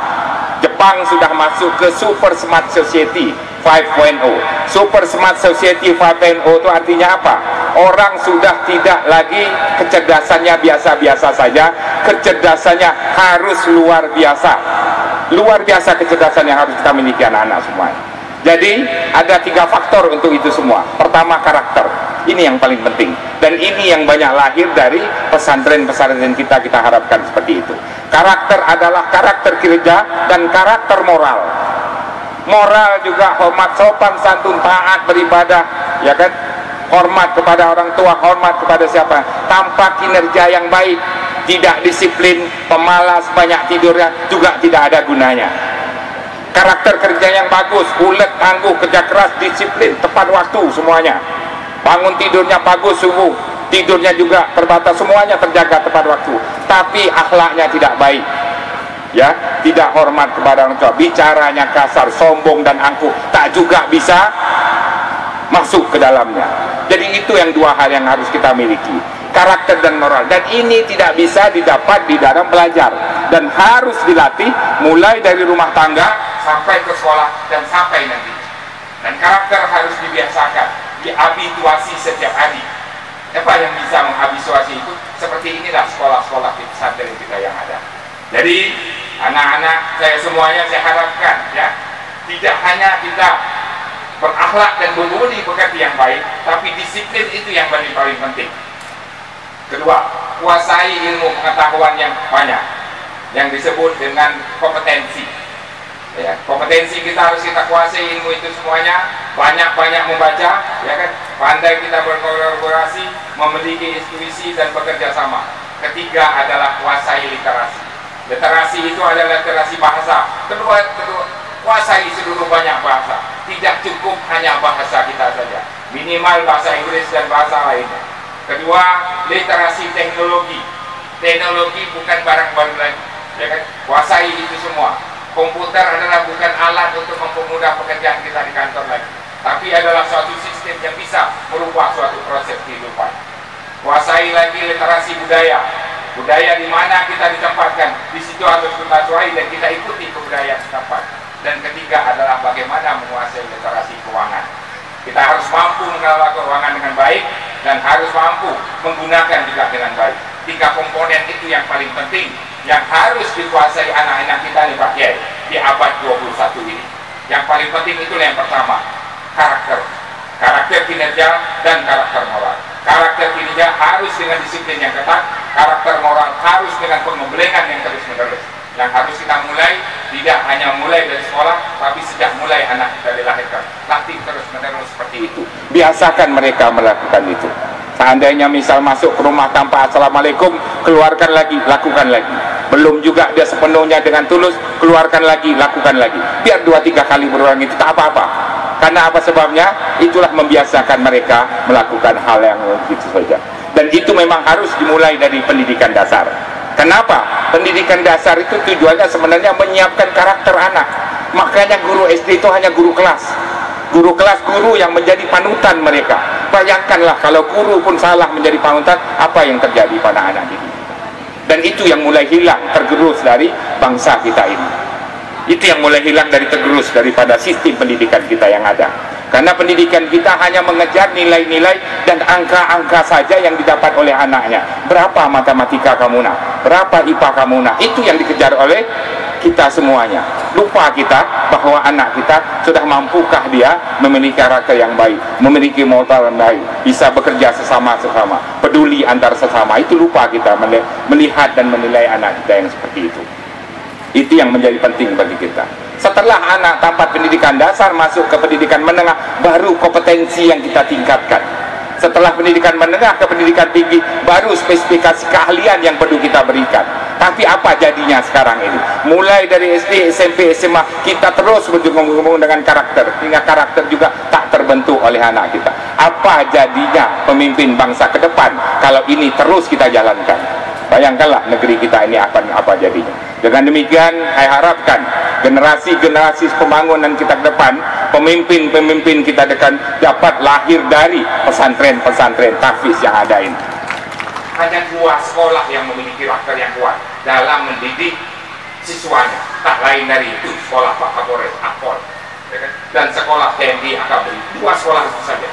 Jepang sudah masuk ke Super Smart Society 5.0. Super Smart Society 5.0 itu artinya apa? Orang sudah tidak lagi kecerdasannya biasa-biasa saja, kecerdasannya harus luar biasa. Luar biasa kecerdasan yang harus kita miliki anak-anak semua. Jadi ada 3 faktor untuk itu semua. Pertama, karakter. Ini yang paling penting. Dan ini yang banyak lahir dari pesantren-pesantren kita harapkan seperti itu. Karakter adalah karakter kerja dan karakter moral. Moral juga hormat, sopan, santun, taat, beribadah, ya kan? Hormat kepada orang tua, hormat kepada siapa? Tanpa kinerja yang baik, tidak disiplin, pemalas, banyak tidurnya, juga tidak ada gunanya. Karakter kerja yang bagus, ulet, tangguh, kerja keras, disiplin, tepat waktu semuanya. Bangun tidurnya bagus, subuh tidurnya juga terbatas, semuanya terjaga tepat waktu. Tapi akhlaknya tidak baik, ya, tidak hormat kepada orang tua, bicaranya kasar, sombong dan angkuh, tak juga bisa masuk ke dalamnya. Jadi itu yang 2 hal yang harus kita miliki, karakter dan moral. Dan ini tidak bisa didapat di dalam belajar dan harus dilatih mulai dari rumah tangga sampai ke sekolah dan sampai nanti. Dan karakter harus dibiasakan, dihabituasi setiap hari. Apa yang bisa menghabituasi itu? Seperti inilah sekolah-sekolah pesantren kita yang ada. Jadi anak-anak saya semuanya saya harapkan, ya, tidak hanya kita berakhlak dan berbudi pekerti yang baik, tapi disiplin itu yang paling penting. Kedua, kuasai ilmu pengetahuan yang banyak, yang disebut dengan kompetensi. Ya, kompetensi kita harus kita kuasai ilmu itu semuanya, banyak-banyak membaca, ya kan, pandai kita berkolaborasi, memiliki institusi dan bekerja sama. Ketiga adalah kuasai literasi. Literasi itu adalah literasi bahasa. Kedua, kuasai seluruh banyak bahasa. Tidak cukup hanya bahasa kita saja, minimal bahasa Inggris dan bahasa lainnya. Kedua, literasi teknologi. Teknologi bukan barang baru lagi, ya kan? Kuasai itu semua. Komputer adalah bukan alat untuk mempermudah pekerjaan kita di kantor lagi, tapi adalah suatu sistem yang bisa merubah suatu proses kehidupan. Kuasai lagi literasi budaya. Budaya di mana kita ditempatkan, di situ harus kita sesuai dan kita ikuti kebudayaan setempat. Dan ketiga adalah bagaimana menguasai literasi keuangan. Kita harus mampu mengelola keuangan dengan baik dan harus mampu menggunakan juga dengan baik. 3 komponen itu yang paling penting, yang harus dikuasai anak-anak kita nih Pak Kiai di abad 21 ini. Yang paling penting itulah yang pertama, karakter kinerja dan karakter moral. Karakter kinerja harus dengan disiplin yang ketat, karakter moral harus dengan pengembelengan yang terus-menerus. Yang harus kita mulai, tidak hanya mulai dari sekolah, tapi sejak mulai anak kita dilahirkan, latih terus-menerus seperti itu. Biasakan mereka melakukan itu. Seandainya misal masuk ke rumah tanpa assalamualaikum, keluarkan lagi, lakukan lagi. Belum juga dia sepenuhnya dengan tulus, keluarkan lagi, lakukan lagi. Biar 2-3 kali berulang itu tak apa-apa. Karena apa sebabnya? Itulah membiasakan mereka melakukan hal yang begitu saja. Dan itu memang harus dimulai dari pendidikan dasar. Kenapa? Pendidikan dasar itu tujuannya sebenarnya menyiapkan karakter anak. Makanya guru SD itu hanya guru kelas, guru yang menjadi panutan mereka. Bayangkanlah kalau guru pun salah menjadi panutan, apa yang terjadi pada anak didik. Dan itu yang mulai hilang, tergerus dari bangsa kita ini. Itu yang mulai hilang tergerus daripada sistem pendidikan kita yang ada. Karena pendidikan kita hanya mengejar nilai-nilai dan angka-angka saja yang didapat oleh anaknya. Berapa matematika kamu nak? Berapa IPA kamu nak? Itu yang dikejar oleh kita semuanya. Lupa kita bahwa anak kita sudah mampukah dia memiliki karakter yang baik, memiliki moral yang baik, bisa bekerja sesama-sesama, peduli antar sesama. Itu lupa kita melihat dan menilai anak kita yang seperti itu. Itu yang menjadi penting bagi kita. Setelah anak tamat pendidikan dasar masuk ke pendidikan menengah, baru kompetensi yang kita tingkatkan. Setelah pendidikan menengah ke pendidikan tinggi, baru spesifikasi keahlian yang perlu kita berikan. Tapi apa jadinya sekarang ini? Mulai dari SD, SMP, SMA, kita terus bergumul dengan karakter, hingga karakter juga tak terbentuk oleh anak kita. Apa jadinya pemimpin bangsa ke depan kalau ini terus kita jalankan? Bayangkanlah negeri kita ini akan apa jadinya. Dengan demikian, saya harapkan generasi-generasi pembangunan kita ke depan, pemimpin-pemimpin kita dapat lahir dari pesantren-pesantren tahfiz yang ada ini. Hanya 2 sekolah yang memiliki karakter yang kuat dalam mendidik siswanya, tak lain dari itu sekolah Pak Kapolres Akpol, ya kan? Dan sekolah TNI Akabri. 2 sekolah itu saja.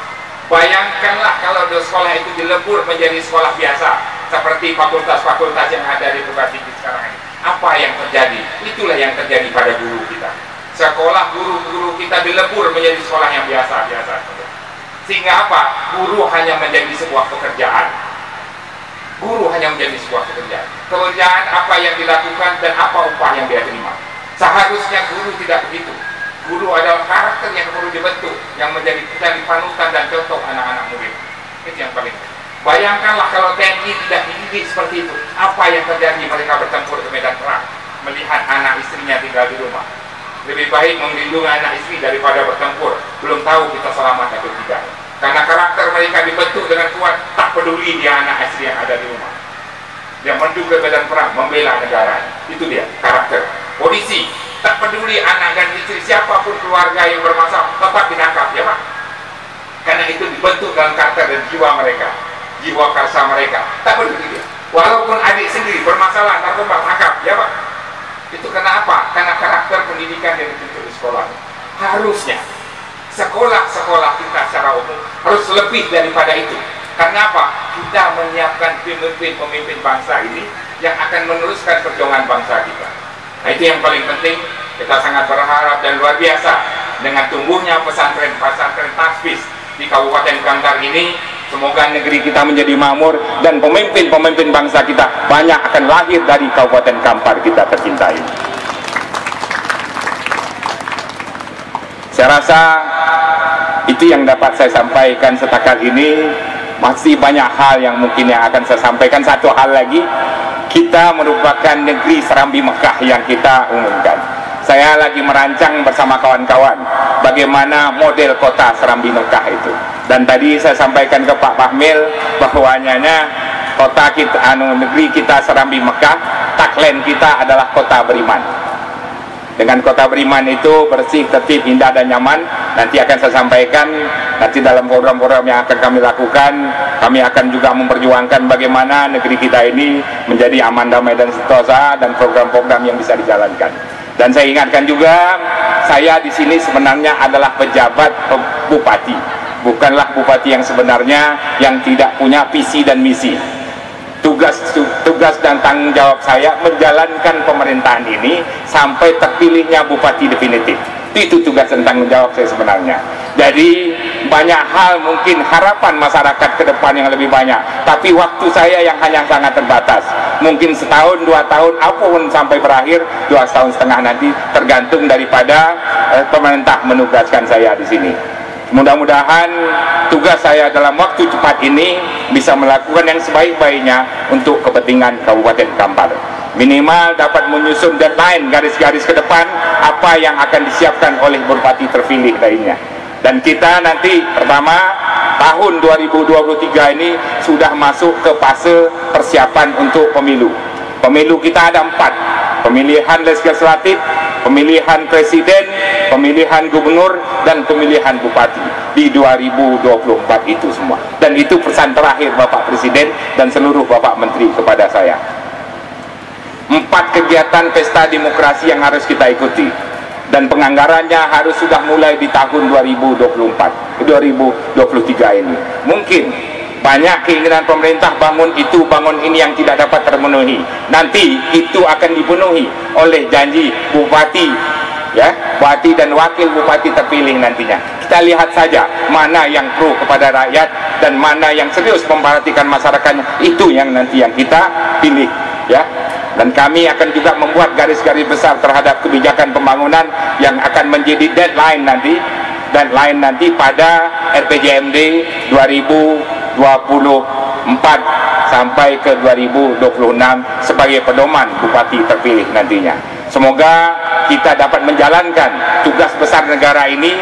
Bayangkanlah kalau 2 sekolah itu dilebur menjadi sekolah biasa seperti fakultas-fakultas yang ada di perguruan tinggi sekarang ini. Apa yang terjadi? Itulah yang terjadi pada guru kita. Sekolah guru-guru kita dilebur menjadi sekolah yang biasa-biasa. Sehingga apa? Guru hanya menjadi sebuah pekerjaan. Guru hanya menjadi sebuah pekerjaan. Pekerjaan apa yang dilakukan dan apa upah yang dia terima. Seharusnya guru tidak begitu. Guru adalah karakter yang perlu dibentuk, yang menjadi panutan dan contoh anak-anak murid. Itu yang paling penting. Bayangkanlah kalau TNI tidak dididik seperti itu, apa yang terjadi mereka bertempur ke medan perang, melihat anak istrinya tinggal di rumah. Lebih baik melindungi anak istri daripada bertempur, belum tahu kita selamat atau tidak. Karena karakter mereka dibentuk dengan kuat, tak peduli dia anak istri yang ada di rumah. Dia menuju ke medan perang, membela negara. Itu dia karakter. Polisi tak peduli anak dan istri, siapapun keluarga yang bermasalah tetap ditangkap, ya Pak. Karena itu dibentuk dalam karakter dan jiwa mereka, jiwa karsa mereka, tak peduli dia. Walaupun adik sendiri bermasalah, narkoba, tangkap, ya Pak. Itu kenapa? Karena karakter pendidikan yang dibentuk di sekolah. Harusnya sekolah-sekolah kita secara umum harus lebih daripada itu. Karena apa? Kita menyiapkan pemimpin-pemimpin bangsa ini yang akan meneruskan perjuangan bangsa kita. Nah, itu yang paling penting. Kita sangat berharap dan luar biasa dengan tumbuhnya pesantren-pesantren tahfiz di Kabupaten Kampar ini. Semoga negeri kita menjadi makmur dan pemimpin-pemimpin bangsa kita banyak akan lahir dari Kabupaten Kampar kita tercinta ini. Saya rasa itu yang dapat saya sampaikan setakat ini. Masih banyak hal yang mungkin yang akan saya sampaikan. Satu hal lagi, kita merupakan negeri Serambi Mekah yang kita umumkan. Saya lagi merancang bersama kawan-kawan bagaimana model kota Serambi Mekah itu. Dan tadi saya sampaikan ke Pak Fahmil bahwanya kota kita, negeri kita Serambi Mekah, tagline kita adalah kota beriman. Dengan kota beriman itu bersih, tertib, indah dan nyaman. Nanti akan saya sampaikan nanti dalam program-program yang akan kami lakukan. Kami akan juga memperjuangkan bagaimana negeri kita ini menjadi aman, damai dan sentosa dan program-program yang bisa dijalankan. Dan saya ingatkan juga, saya di sini sebenarnya adalah pejabat bupati, bukanlah bupati yang sebenarnya yang tidak punya visi dan misi. Tugas dan tanggung jawab saya menjalankan pemerintahan ini sampai terpilihnya bupati definitif. Itu tugas dan tanggung jawab saya sebenarnya. Jadi banyak hal mungkin harapan masyarakat ke depan yang lebih banyak, tapi waktu saya yang hanya sangat terbatas. Mungkin setahun, 2 tahun, apapun sampai berakhir 2,5 tahun nanti, tergantung daripada pemerintah menugaskan saya di sini. Mudah-mudahan tugas saya dalam waktu cepat ini bisa melakukan yang sebaik-baiknya untuk kepentingan Kabupaten Kampar. Minimal dapat menyusun deadline, garis-garis ke depan apa yang akan disiapkan oleh bupati terpilih lainnya. Dan kita nanti pertama tahun 2023 ini sudah masuk ke fase persiapan untuk pemilu. Pemilu kita ada 4, pemilihan legislatif, pemilihan presiden, pemilihan gubernur dan pemilihan bupati di 2024 itu semua. Dan itu pesan terakhir Bapak Presiden dan seluruh Bapak Menteri kepada saya. 4 kegiatan pesta demokrasi yang harus kita ikuti, dan penganggarannya harus sudah mulai di tahun 2023 ini. Mungkin banyak keinginan pemerintah bangun itu, bangun ini yang tidak dapat terpenuhi. Nanti itu akan dipenuhi oleh janji bupati, ya, bupati dan wakil bupati terpilih nantinya. Kita lihat saja mana yang pro kepada rakyat dan mana yang serius memperhatikan masyarakatnya, itu yang nanti yang kita pilih, ya. Dan kami akan juga membuat garis-garis besar terhadap kebijakan pembangunan yang akan menjadi deadline nanti pada RPJMD 2024 sampai ke 2026 sebagai pedoman bupati terpilih nantinya. Semoga kita dapat menjalankan tugas besar negara ini,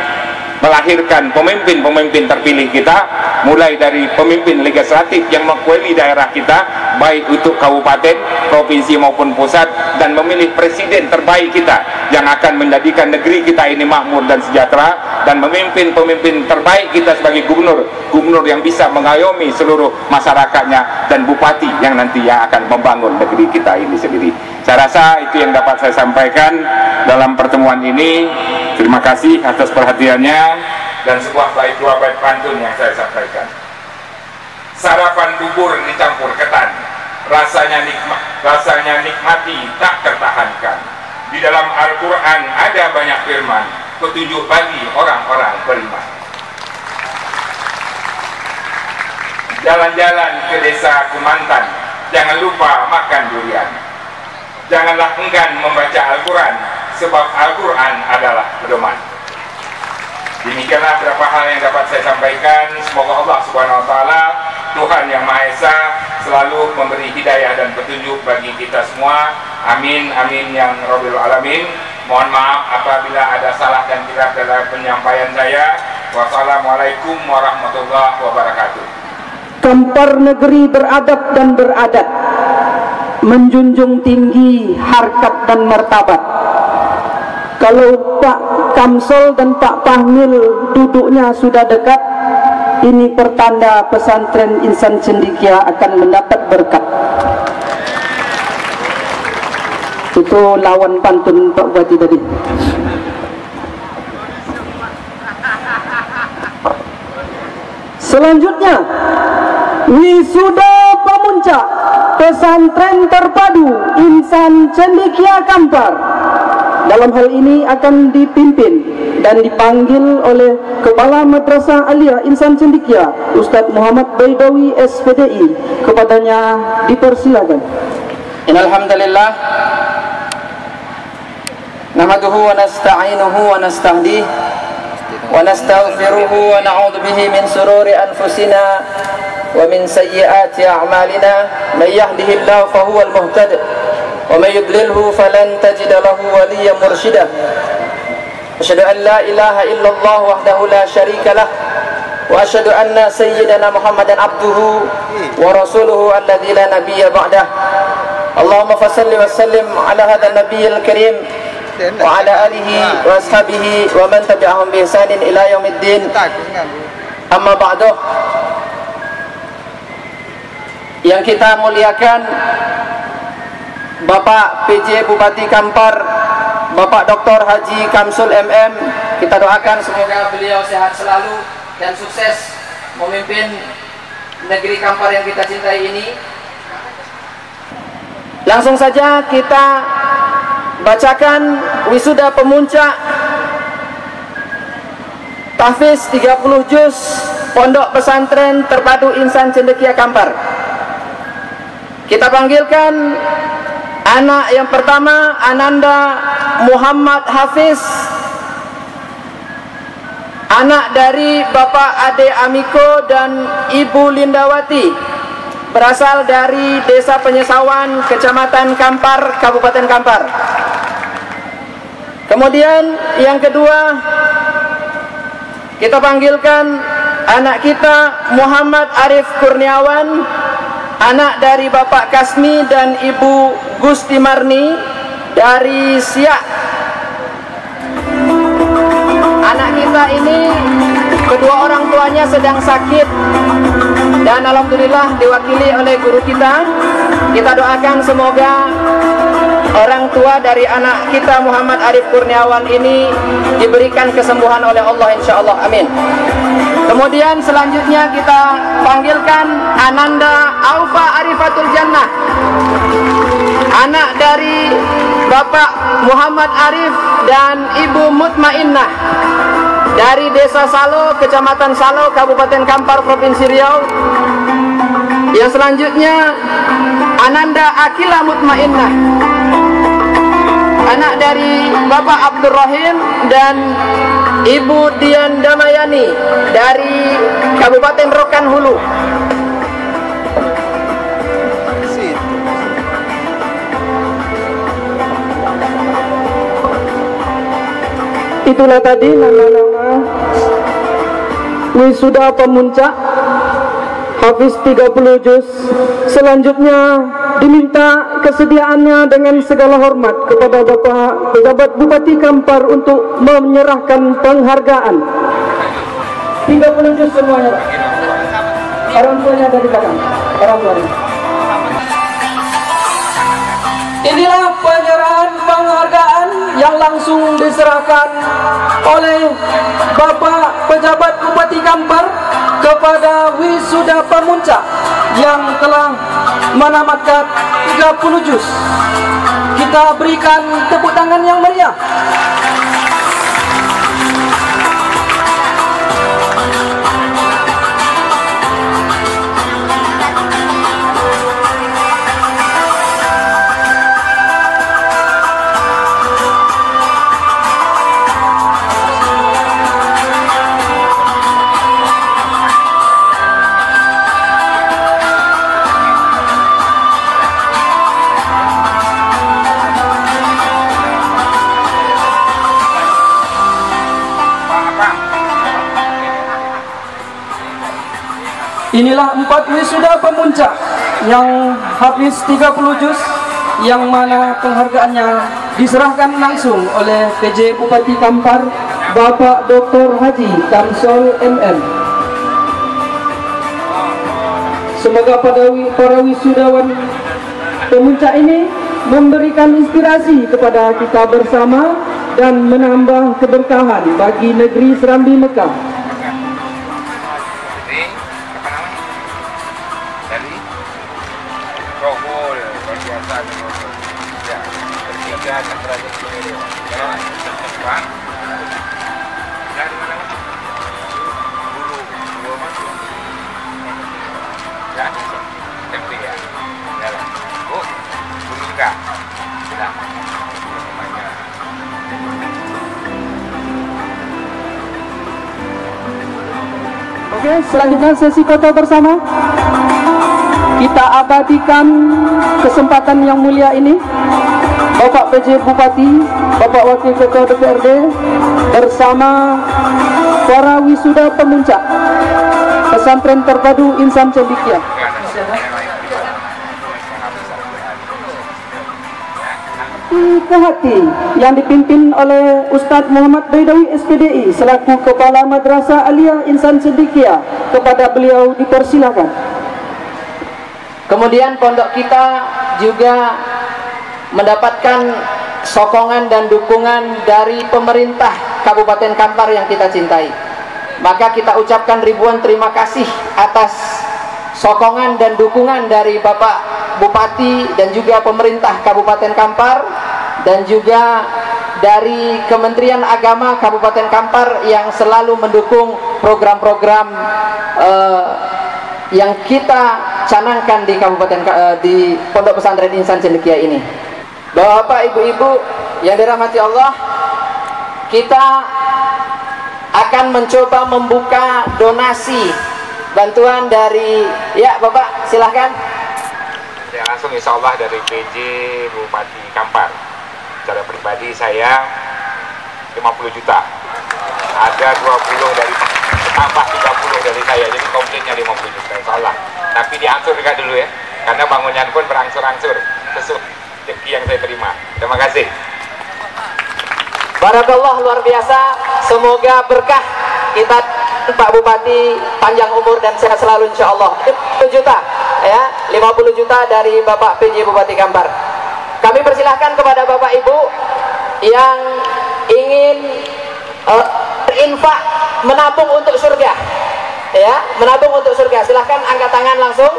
melahirkan pemimpin-pemimpin terpilih kita, mulai dari pemimpin legislatif yang mewakili daerah kita, baik untuk kabupaten, provinsi maupun pusat, dan memilih presiden terbaik kita yang akan menjadikan negeri kita ini makmur dan sejahtera, dan memimpin pemimpin terbaik kita sebagai gubernur yang bisa mengayomi seluruh masyarakatnya, dan bupati yang nanti yang akan membangun negeri kita ini sendiri. Saya rasa itu yang dapat saya sampaikan dalam pertemuan ini. Terima kasih atas perhatiannya, dan sebuah dua bait pantun yang saya sampaikan. Sarapan bubur dicampur ketan, rasanya nikmati tak tertahankan. Di dalam Al-Quran ada banyak firman, petunjuk bagi orang-orang beriman. Jalan-jalan ke desa Kemantan, jangan lupa makan durian. Janganlah enggan membaca Al-Quran, sebab Al-Quran adalah pedoman. Demikianlah beberapa hal yang dapat saya sampaikan. Semoga Allah Subhanahu wa Ta'ala, Tuhan Yang Maha Esa, selalu memberi hidayah dan petunjuk bagi kita semua. Amin, amin yang Rabbil Alamin. Mohon maaf apabila ada salah dan hilaf dalam penyampaian saya. Wassalamualaikum warahmatullahi wabarakatuh. Kampar negeri beradab dan beradat, menjunjung tinggi harkat dan martabat. Kalau Pak Kamsol dan Pak Fahmil duduknya sudah dekat, ini pertanda pesantren Insan Cendekia akan mendapat berkat. Itu lawan pantun Pak Bupati tadi. Selanjutnya, wisuda pemuncak pesantren terpadu Insan Cendekia Kampar. Dalam hal ini akan dipimpin dan dipanggil oleh Kepala Madrasah Aliyah Insan Cendekia, Ustadz Muhammad Baidawi SPDI. Kepadanya dipersilakan. Innalhamdulillah nahmaduhu wa nasta'inuhu wa nastahdihi wa nastaghfiruhu wa na'udzu bihi min sururi anfusina wa min sayyiati a'malina. May yahdihillahu fahuwal muhtadi wa may yudlilhu falan tajida lahu waliyyan mursyida. Asyhadu an la ilaha illallah wahdahu la syarika lah wa asyhadu anna sayyidana Muhammadan abduhu wa rasuluhu alladzi la nabiyya ba'dah. Allahumma fassalli wa sallim ala hadzal nabiyil karim wa ala alihi wa ashabihi wa man tabi'ahum bi ihsanin ila yaumiddin. Amma ba'du. Yang kita muliakan Bapak PJ Bupati Kampar, Bapak Dr. Haji Kamsul MM, kita doakan semoga beliau sehat selalu dan sukses memimpin negeri Kampar yang kita cintai ini. Langsung saja kita bacakan wisuda pemuncak tahfiz 30 juz Pondok Pesantren Terpadu Insan Cendekia Kampar. Kita panggilkan anak yang pertama, Ananda Muhammad Hafiz, anak dari Bapak Ade Amiko dan Ibu Lindawati, berasal dari Desa Penyesawan, Kecamatan Kampar, Kabupaten Kampar. Kemudian yang kedua, kita panggilkan anak kita Muhammad Arif Kurniawan, anak dari Bapak Kasmi dan Ibu Gusti Marni dari Siak. kita ini kedua orang tuanya sedang sakit, dan alhamdulillah diwakili oleh guru kita. Kita doakan semoga orang tua dari anak kita Muhammad Arif Kurniawan ini diberikan kesembuhan oleh Allah, insya Allah, amin. Kemudian selanjutnya kita panggilkan Ananda Aufa Arifatul Jannah, anak dari Bapak Muhammad Arif dan Ibu Mutmainnah dari Desa Salo, Kecamatan Salo, Kabupaten Kampar, Provinsi Riau. Yang selanjutnya Ananda Akila Mutmainnah, anak dari Bapak Abdul Rahim dan Ibu Dian Damayani dari Kabupaten Rokan Hulu. Itulah tadi nama-nama wisuda pemuncak Hafiz 30 juz. Selanjutnya diminta kesediaannya dengan segala hormat kepada Bapak Pejabat Bupati Kampar untuk menyerahkan penghargaan. 30 juz semuanya, Pak. Orang tuanya ada di belakang. Orang tuanya. Inilah penyerahan penghargaan yang langsung diserahkan oleh Bapak Pejabat Bupati Kampar kepada wisuda pemuncak yang telah menamatkan 30 juz. Kita berikan tepuk tangan yang meriah. Inilah 4 wisuda pemuncak yang habis 30 juz, yang mana penghargaannya diserahkan langsung oleh PJ Bupati Kampar Bapak Dr. Haji Kamsol MM. Semoga para wisudawan pemuncak ini memberikan inspirasi kepada kita bersama dan menambah keberkahan bagi negeri Serambi Mekah. Oke, selanjutnya sesi foto bersama. Kita abadikan kesempatan yang mulia ini. Bapak PJ Bupati, Bapak Wakil Ketua DPRD bersama para wisuda pemuncak Pesantren Terpadu Insan Cendekia. Ke hati yang dipimpin oleh Ustadz Muhammad Baidawi SPDI selaku Kepala Madrasah Aliyah Insan Cendekia, kepada beliau dipersilakan. Kemudian pondok kita juga mendapatkan sokongan dan dukungan dari pemerintah Kabupaten Kampar yang kita cintai. Maka kita ucapkan ribuan terima kasih atas sokongan dan dukungan dari Bapak Bupati dan juga pemerintah Kabupaten Kampar, dan juga dari Kementerian Agama Kabupaten Kampar yang selalu mendukung program-program yang kita canangkan di Kabupaten di Pondok Pesantren Insan Cendekia ini. Bapak, Ibu-ibu yang dirahmati Allah, kita akan mencoba membuka donasi bantuan dari, ya Bapak silahkan. Ya, langsung insya Allah dari PJ Bupati Kampar. Secara pribadi saya 50 juta. Ada 20 dari tambah 30 dari saya, jadi komplitnya 50 juta insya Allah. Tapi diangsur juga dulu ya, karena bangunan pun berangsur-angsur sesuai rezeki yang saya terima. Terima kasih. Barakallah, luar biasa. semoga berkah kita, Pak Bupati panjang umur dan sehat selalu insyaallah. 50 juta ya, 50 juta dari Bapak PJ Bupati Kampar. Kami persilahkan kepada Bapak Ibu yang ingin berinfak, menabung untuk surga ya, menabung untuk surga, silahkan angkat tangan langsung,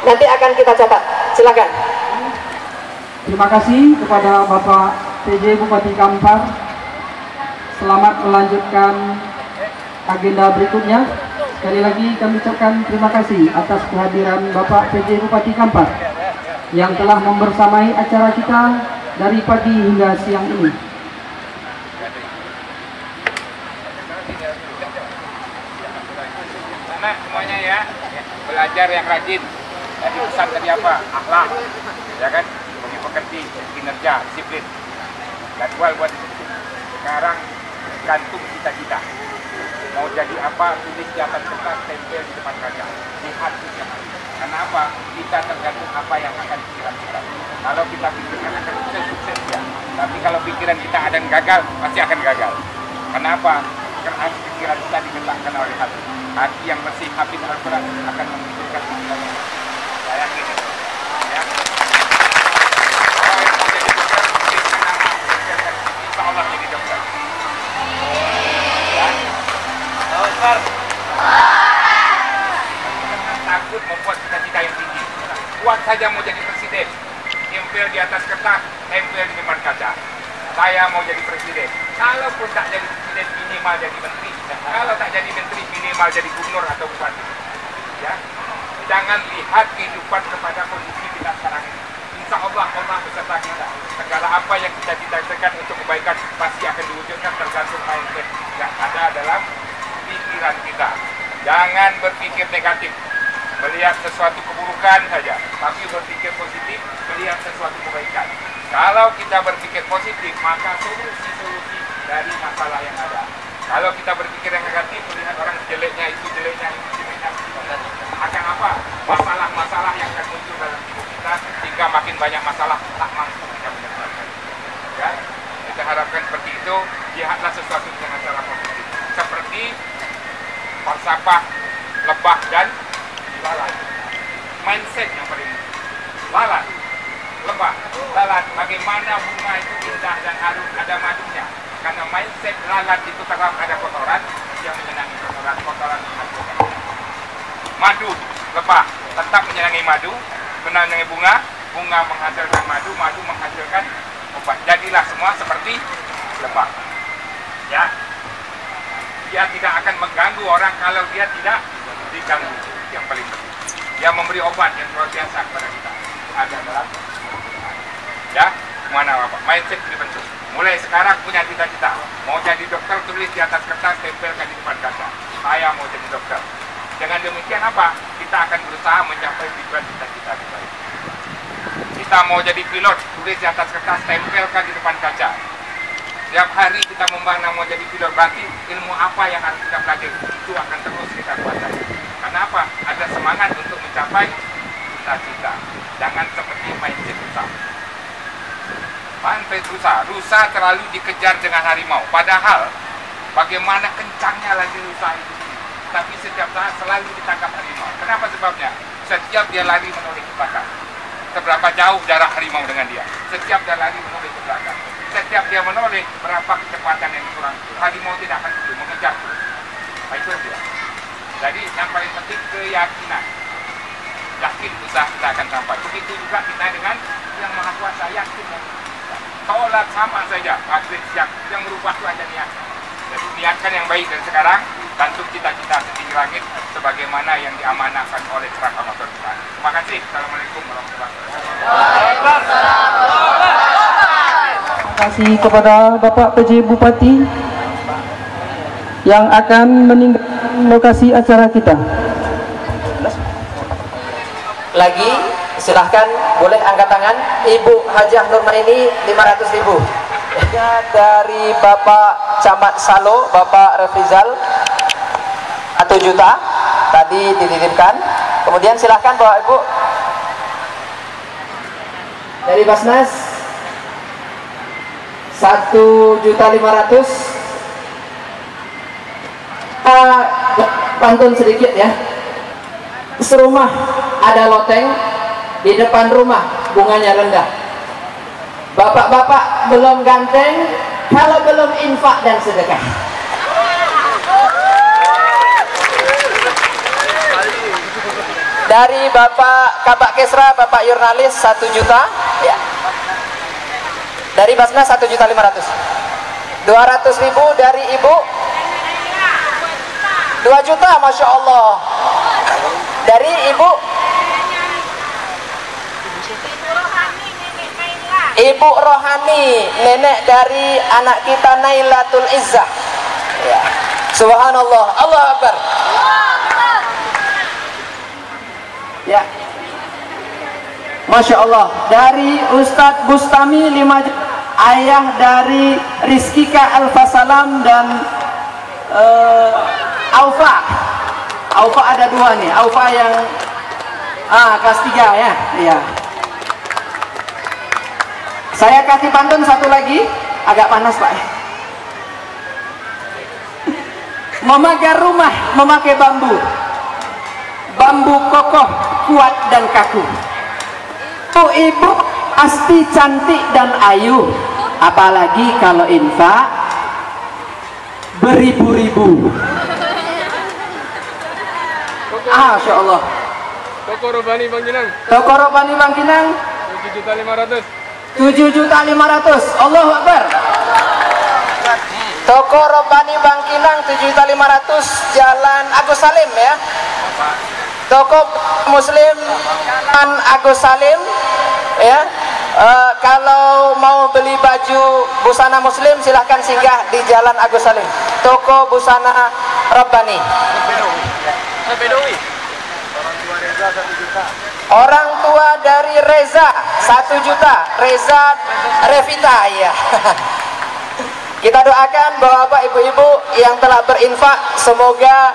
nanti akan kita catat, silahkan. Terima kasih kepada Bapak PJ Bupati Kampar. Selamat melanjutkan agenda berikutnya. Sekali lagi kami ucapkan terima kasih atas kehadiran Bapak PJ Bupati Kampar yang telah membersamai acara kita dari pagi hingga siang ini. Anak semuanya ya, belajar yang rajin. Tadi pesan tadi apa? Akhlak, ya kan? Bagi pekerti, kinerja, disiplin. Jadwal buat sekarang gantung cita-cita. Mau jadi apa, tulis di atas kertas, tempel di depan kaca. Lihat setiap hari. Karena apa? Kita tergantung apa yang akan pikiran kita. Kalau kita pikirkan akan sukses ya. Tapi kalau pikiran kita ada yang gagal, pasti akan gagal. Kenapa? Karena pikiran kita diketakkan oleh hati. Hati yang masih hafid Al-Quran akan memikirkan pikiran. Saya yakin itu. Ya. Kalau yang mau jadi dokter, tuliskan nama, insya Allah jadi dokter. Ya. Dokter. Takut membuat cita-cita yang tinggi. Kuat saja mau jadi presiden. Tempel di atas kertas, tempel di depan kaca. Saya mau jadi presiden. Kalaupun tak jadi presiden, minimal jadi menteri. Kalau tak jadi menteri, minimal jadi gubernur atau bupati. Ya, jangan lihat kehidupan kepada kondisi kita sekarang ini. Insya Allah Allah beserta kita. Segala apa yang kita cita-citakan untuk kebaikan pasti akan diwujudkan, tergantung mindset yang ada dalam pikiran kita. Jangan berpikir negatif, melihat sesuatu keburukan saja, tapi berpikir positif, melihat sesuatu kebaikan. Kalau kita berpikir positif, maka solusi-solusi dari masalah yang ada. Kalau kita berpikir yang negatif, melihat orang jeleknya itu, akan apa? Masalah-masalah yang akan muncul dalam hidup kita, sehingga makin banyak masalah tak mampu kita menyelesaikan. Ya, kita harapkan seperti itu. Lihatlah sesuatu dengan cara positif, seperti falsafah lebah dan lalat. Mindset yang paling lalat, lebah, lalat. Bagaimana bunga itu indah dan harum, ada madunya. Karena mindset lalat itu tetap ada kotoran, yang menyenangi kotoran, kotoran menghancurkan. Madu, lebah, tetap menyenangi madu, menyenangi bunga, bunga menghasilkan madu, madu menghasilkan obat. Jadilah semua seperti lebah. Ya, dia tidak akan mengganggu orang kalau dia tidak diganggu. Yang paling penting, dia memberi obat yang luar biasa kepada kita. Ada dalam, ya, mana Bapak? Mindset dibentuk. Mulai sekarang punya cita-cita, mau jadi dokter, tulis di atas kertas, tempelkan di depan kaca. Saya mau jadi dokter. Dengan demikian apa? Kita akan berusaha mencapai tujuan cita-cita kita. Kita mau jadi pilot, tulis di atas kertas, tempelkan di depan kaca. Setiap hari kita membahas mau jadi pilot, berarti ilmu apa yang harus kita pelajari itu akan terus kita kuasai. Karena apa? Ada semangat untuk mencapai cita-cita. Jangan seperti mindset rusa. Mindset rusa terlalu dikejar dengan harimau. Padahal bagaimana kencangnya lagi rusa itu, tapi setiap saat selalu ditangkap harimau. Kenapa sebabnya? Setiap dia lari menoleh ke belakang. Seberapa jauh jarak harimau dengan dia? Setiap dia lari menoleh ke belakang. Setiap dia menoleh, berapa kecepatan yang kurang, harimau tidak akan pergi mengejar. Itu dia. Jadi yang paling penting keyakinan. Yakin usaha kita akan sampai. Begitu juga kita dengan yang Maha Kuasa, yakin. Tolak sama saja, maghrib siang, yang merubah itu hanya niat. Jadi niatkan yang baik dari sekarang, gantung cita-cita setinggi langit sebagaimana yang diamanahkan oleh Ceraka Motor kita. Terima kasih. Assalamualaikum warahmatullahi wabarakatuh. Terima kasih kepada Bapak PJ Bupati yang akan meninggalkan lokasi acara kita. Lagi silahkan, boleh angkat tangan. Ibu Hajah Nurmaini 500.000. Dari Bapak Camat Salo, Bapak Refizal 1 juta tadi dititipkan. Kemudian silahkan Bapak Ibu dari Basnas 1.500.000. pantun sedikit ya. Serumah ada loteng, di depan rumah bunganya rendah. Bapak-bapak belum ganteng kalau belum infak dan sedekah. Dari Bapak Kabak Kesra, Bapak Jurnalis 1 juta ya. Dari Basnas 1.500.000. 200.000 dari Ibu 2 juta, Masya Allah. Dari Ibu Ibu Rohani, nenek dari anak kita Nailatul Izzah ya. Subhanallah, Allah Akbar ya. Masya Allah. Dari Ustadz Bustami 5 juta, ayah dari Rizkika Alfasalam dan Aufa. Aufa ada 2 nih. Aufa yang kelas 3 ya. Iya. Saya kasih pantun 1 lagi, agak panas Pak. Memagar rumah memakai bambu. Bambu kokoh, kuat dan kaku. Ibu pasti cantik dan ayu, apalagi kalau infak beribu-ribu. Masya Allah. Toko Robani Bangkinang. Toko Robani Bangkinang 7.500.000. 7.500.000. Allahu Akbar. Toko Robani Bangkinang 7.500.000, Jalan Agus Salim ya. Toko Muslim Agus Salim ya. Kalau mau beli baju busana Muslim silahkan singgah di Jalan Agus Salim. Toko busana Rabbani. Orang tua dari Reza 1 juta. Reza Revita ya. Kita doakan bapak ibu-ibu yang telah berinfak, semoga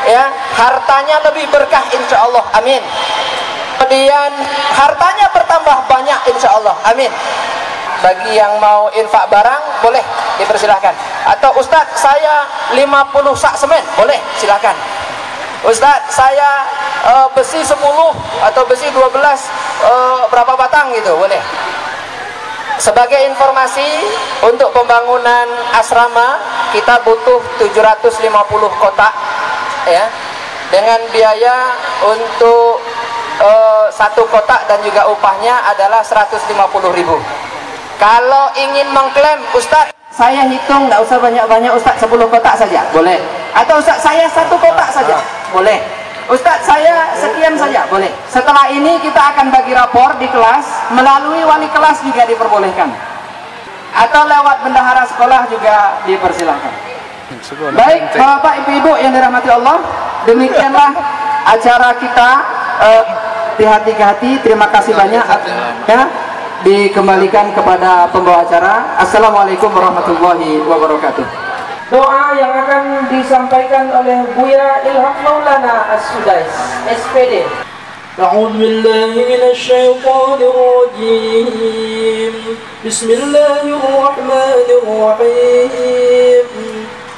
ya hartanya lebih berkah insya Allah, amin. Kemudian hartanya bertambah banyak insya Allah, amin. Bagi yang mau infak barang boleh dipersilahkan. Atau Ustadz saya 50 sak semen, boleh silakan. Ustadz saya besi 10 atau besi 12 berapa batang gitu, boleh. Sebagai informasi, untuk pembangunan asrama kita butuh 750 kotak ya, dengan biaya untuk 1 kotak dan juga upahnya adalah 150.000. Kalau ingin mengklaim, Ustadz saya hitung nggak usah banyak-banyak, Ustadz 10 kotak saja, boleh. Atau Ustadz saya 1 kotak saja, boleh. Ustadz saya sekian saja, boleh. Setelah ini kita akan bagi rapor di kelas, melalui wali kelas juga diperbolehkan, atau lewat bendahara sekolah juga dipersilahkan. Baik bapak ibu-ibu yang dirahmati Allah, demikianlah acara kita di hati ke hati. Terima kasih banyak ya, dikembalikan kepada pembawa acara. Assalamualaikum warahmatullahi wabarakatuh. Doa yang akan disampaikan oleh Buya Ilham Maulana As-Sudais, SPD. أعوذ بالله من الشيطان الرجيم بسم الله الرحمن الرحيم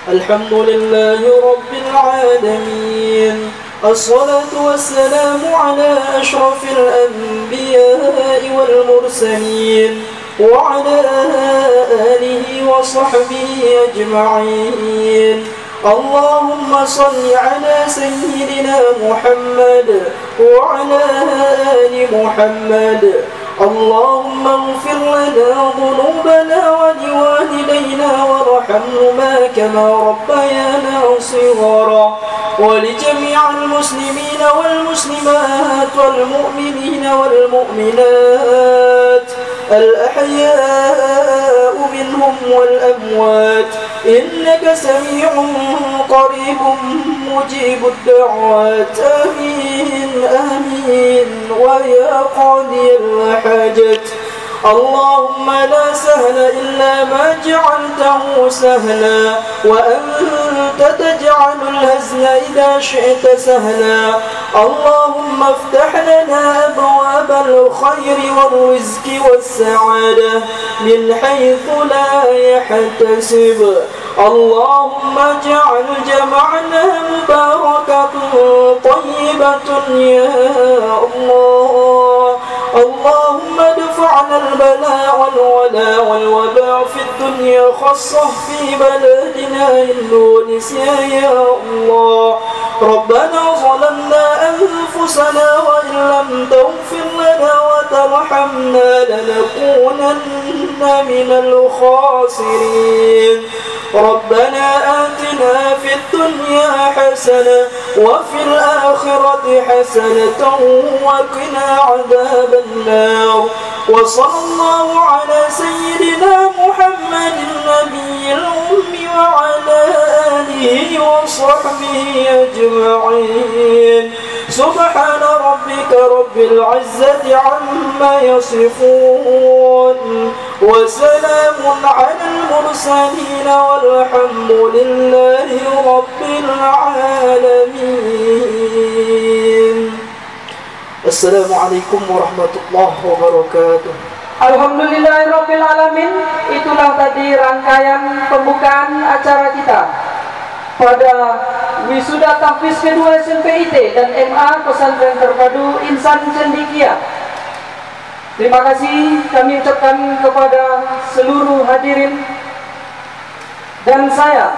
الحمد لله رب العالمين الصلاة والسلام على أشرف الأنبياء والمرسلين وعلى آله وصحبه أجمعين اللهم صل على سيدنا محمد وعلى آل محمد اللهم اغفر لنا ذنوبنا ولوالدينا وارحمهما كما ربيانا صغارا ولجميع المسلمين والمسلمات والمؤمنين والمؤمنات الأحياء منهم والأموات إنك سميع قريب مجيب الدعوات آمين آمين ويا قاضي الحاجات اللهم لا سهل إلا ما جعلته سهلا وأنت تجعل الهزل إذا شئت سهلا اللهم افتح لنا أبواب الخير والرزق والسعادة من حيث لا يحتسب اللهم اجعل جمعنا مباركة طيبة يا الله. اللهم ادفعنا البلاء والولاء والوباء في الدنيا خاصة في بلدنا إندونيسيا يا الله. ربنا ظلمنا أنفسنا وإن لم تغفر لنا وترحمنا لنكونن من الخاسرين. ربنا آتنا في الدنيا حسنة وفي الآخرة حسنة وقنا عذاب النار. وصلى الله على سيدنا محمد النبي الأمي وعلى آله وصحبه أجمعين. سبحان ربك رب العزة عما يصفون وسلام على المرسلين والحمد لله رب العالمين. السلام عليكم ورحمة الله وبركاته. Alhamdulillahirabbil alamin. Itulah tadi rangkaian pembukaan acara kita pada wisuda tahfiz kedua SMPIT dan MA Pesantren Terpadu Insan Cendekia. Terima kasih kami ucapkan kepada seluruh hadirin dan saya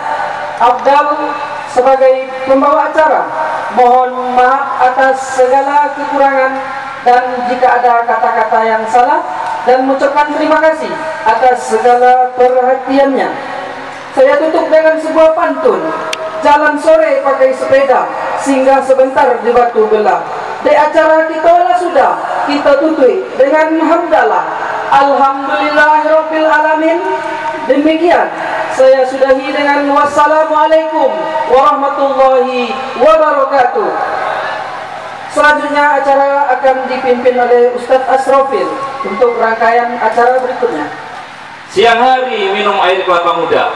Abdal sebagai pembawa acara. Mohon maaf atas segala kekurangan dan jika ada kata-kata yang salah, dan mengucapkan terima kasih atas segala perhatiannya. Saya tutup dengan sebuah pantun. Jalan sore pakai sepeda, singgah sebentar di batu belah. Di acara kita lah sudah, kita tutup dengan hamdalah. Alhamdulillahirabbil alamin. Demikian saya sudahi dengan wassalamualaikum warahmatullahi wabarakatuh. Selanjutnya acara akan dipimpin oleh Ustadz Asrofil untuk rangkaian acara berikutnya. Siang hari minum air kelapa muda.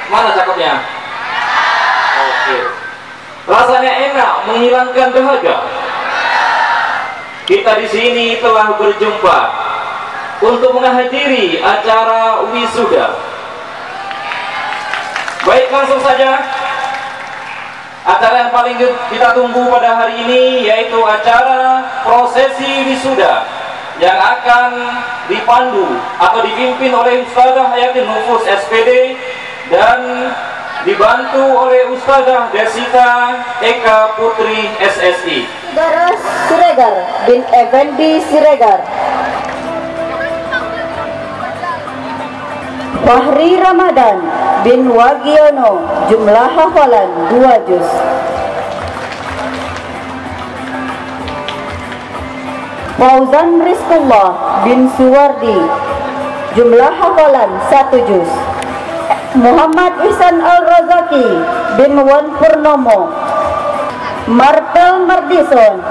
Mana cakepnya? Oke. Rasanya enak, menghilangkan dahaga. Kita di sini telah berjumpa untuk menghadiri acara wisuda. Baik, langsung saja. Acara yang paling kita tunggu pada hari ini yaitu acara prosesi wisuda yang akan dipandu atau dipimpin oleh Ustazah Hayatin Nufus SPD dan dibantu oleh Ustazah Desita Eka Putri SSI. Saudara Siregar bin Effendi Siregar, Fahri Ramadan bin Wagiono, jumlah hafalan 2 juz. Fauzan Rizqullah bin Suwardi, jumlah hafalan 1 juz. Muhammad Ihsan Al-Razaki bin Wan Purnomo, Martel Mardison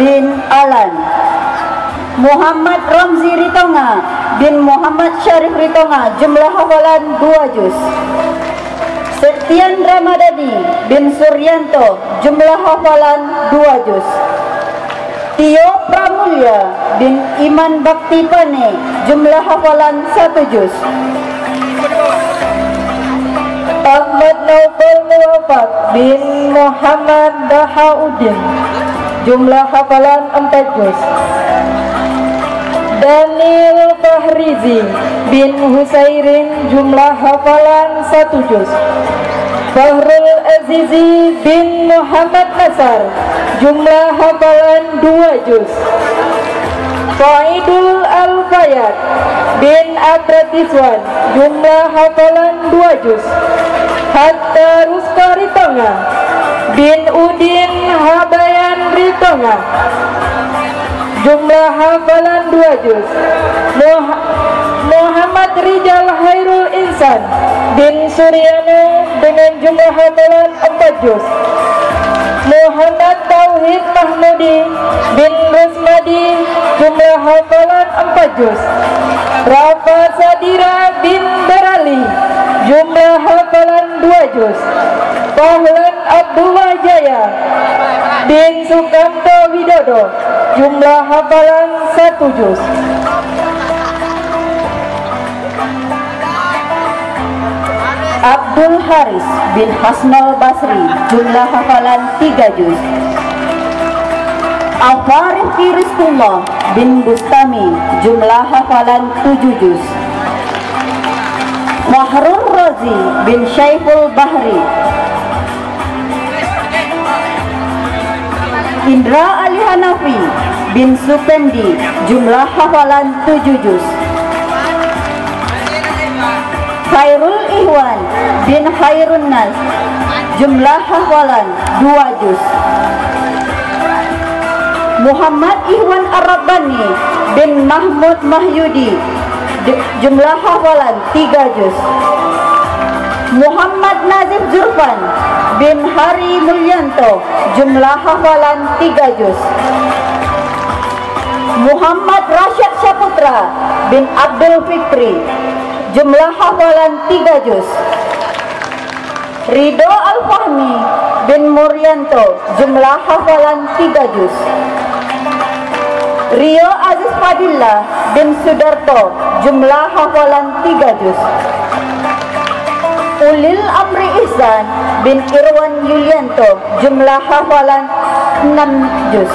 bin Alan, Muhammad Ramzi Ritonga bin Muhammad Syarif Ritonga, jumlah hafalan 2 juz. Septian Ramadhani bin Suryanto, jumlah hafalan 2 juz. Tio Pramulya bin Iman Bakti Pane, jumlah hafalan 1 juz. Ahmad Naufal Muwafaq bin Muhammad Dahaudin, jumlah hafalan 4 juz. Daniel Fahrizi bin Husairin, jumlah hafalan 1 juz. Fahrul Azizi bin Muhammad Nasar, jumlah hafalan 2 juz. Faidul Al-Fayad bin Abratiswan, jumlah hafalan 2 juz. Hatta Ruska Ritonga bin Udin Habayan Ritonga, jumlah hafalan 2 juz. Muhammad Rijal Hairul Insan bin Suryana dengan jumlah hafalan 4 juz. Muhammad Tauhid Mahmudi bin Rusmadi, jumlah hafalan 4 juz. Rafa Sadira bin Berali, jumlah hafalan 2 juz. Pahlan Abdullah Jaya bin Sukamto Widodo, jumlah hafalan 1 juz. Abdul Haris bin Hasnul Basri, jumlah hafalan 3 juz. Al-Farif Rizqullah bin Bustami, jumlah hafalan 7 juz. Fahrul Razi bin Syaiful Bahri. Indra Ali Hanafi bin Supendi, jumlah hafalan 7 juz. Khairul Ihwan bin Khairun Nas, jumlah hafalan 2 juz. Muhammad Ihwan Ar-Rabbani bin Mahmud Mahyudi, jumlah hafalan 3 juz. Muhammad Nazif Zurfan bin Hari Mulyanto, jumlah hafalan 3 juz. Muhammad Rashid Saputra bin Abdul Fikri, jumlah hafalan 3 juz. Ridho Al-Fahmi bin Muryanto, jumlah hafalan 3 juz. Rio Aziz Fadillah bin Sudarto, jumlah hafalan 3 juz. Ulil Amri Ihsan bin Irwan Yulianto, jumlah hafalan 6 juz.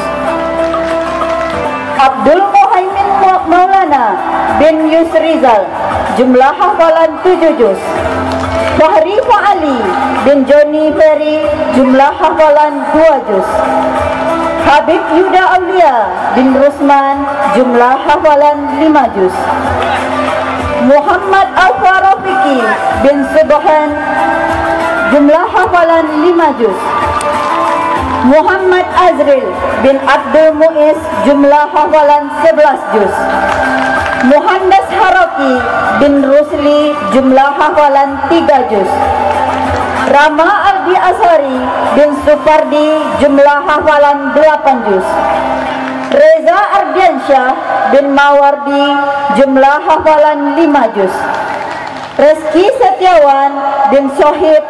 Abdul Muhaimin Maulana bin Yusrizal, jumlah hafalan 7 juz. Fahri Fa'ali bin Joni Ferry, jumlah hafalan 2 juz. Habib Yuda Aulia bin Rusman, jumlah hafalan 5 juz. Muhammad Al-Farafiki bin Subhan, jumlah hafalan 5 juz. Muhammad Azril bin Abdul Muiz, jumlah hafalan 11 juz. Muhammad Haraki bin Rusli, jumlah hafalan 3 juz. Rama Aldi Asari bin Supardi, jumlah hafalan 8 juz. Reza Ardiansyah bin Mawardi, jumlah hafalan 5 juz. Reski Setiawan bin Sohib,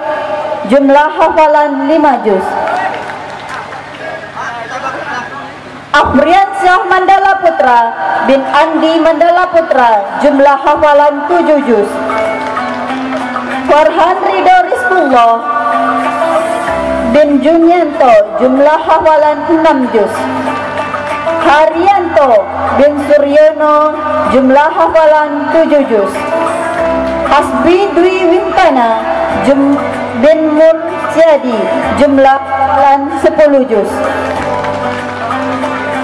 jumlah hafalan 5 juz. Afriansyah Mandala Putra bin Andi Mandala Putra, jumlah hafalan 7 juz. Farhan Ridho Rizqullah bin Junyanto, jumlah hafalan 6 juz. Haryanto bin Suryono, jumlah hafalan 7 juz. Hasbi Dwi Wintana bin Mursyadi, jumlah hafalan 10 juz.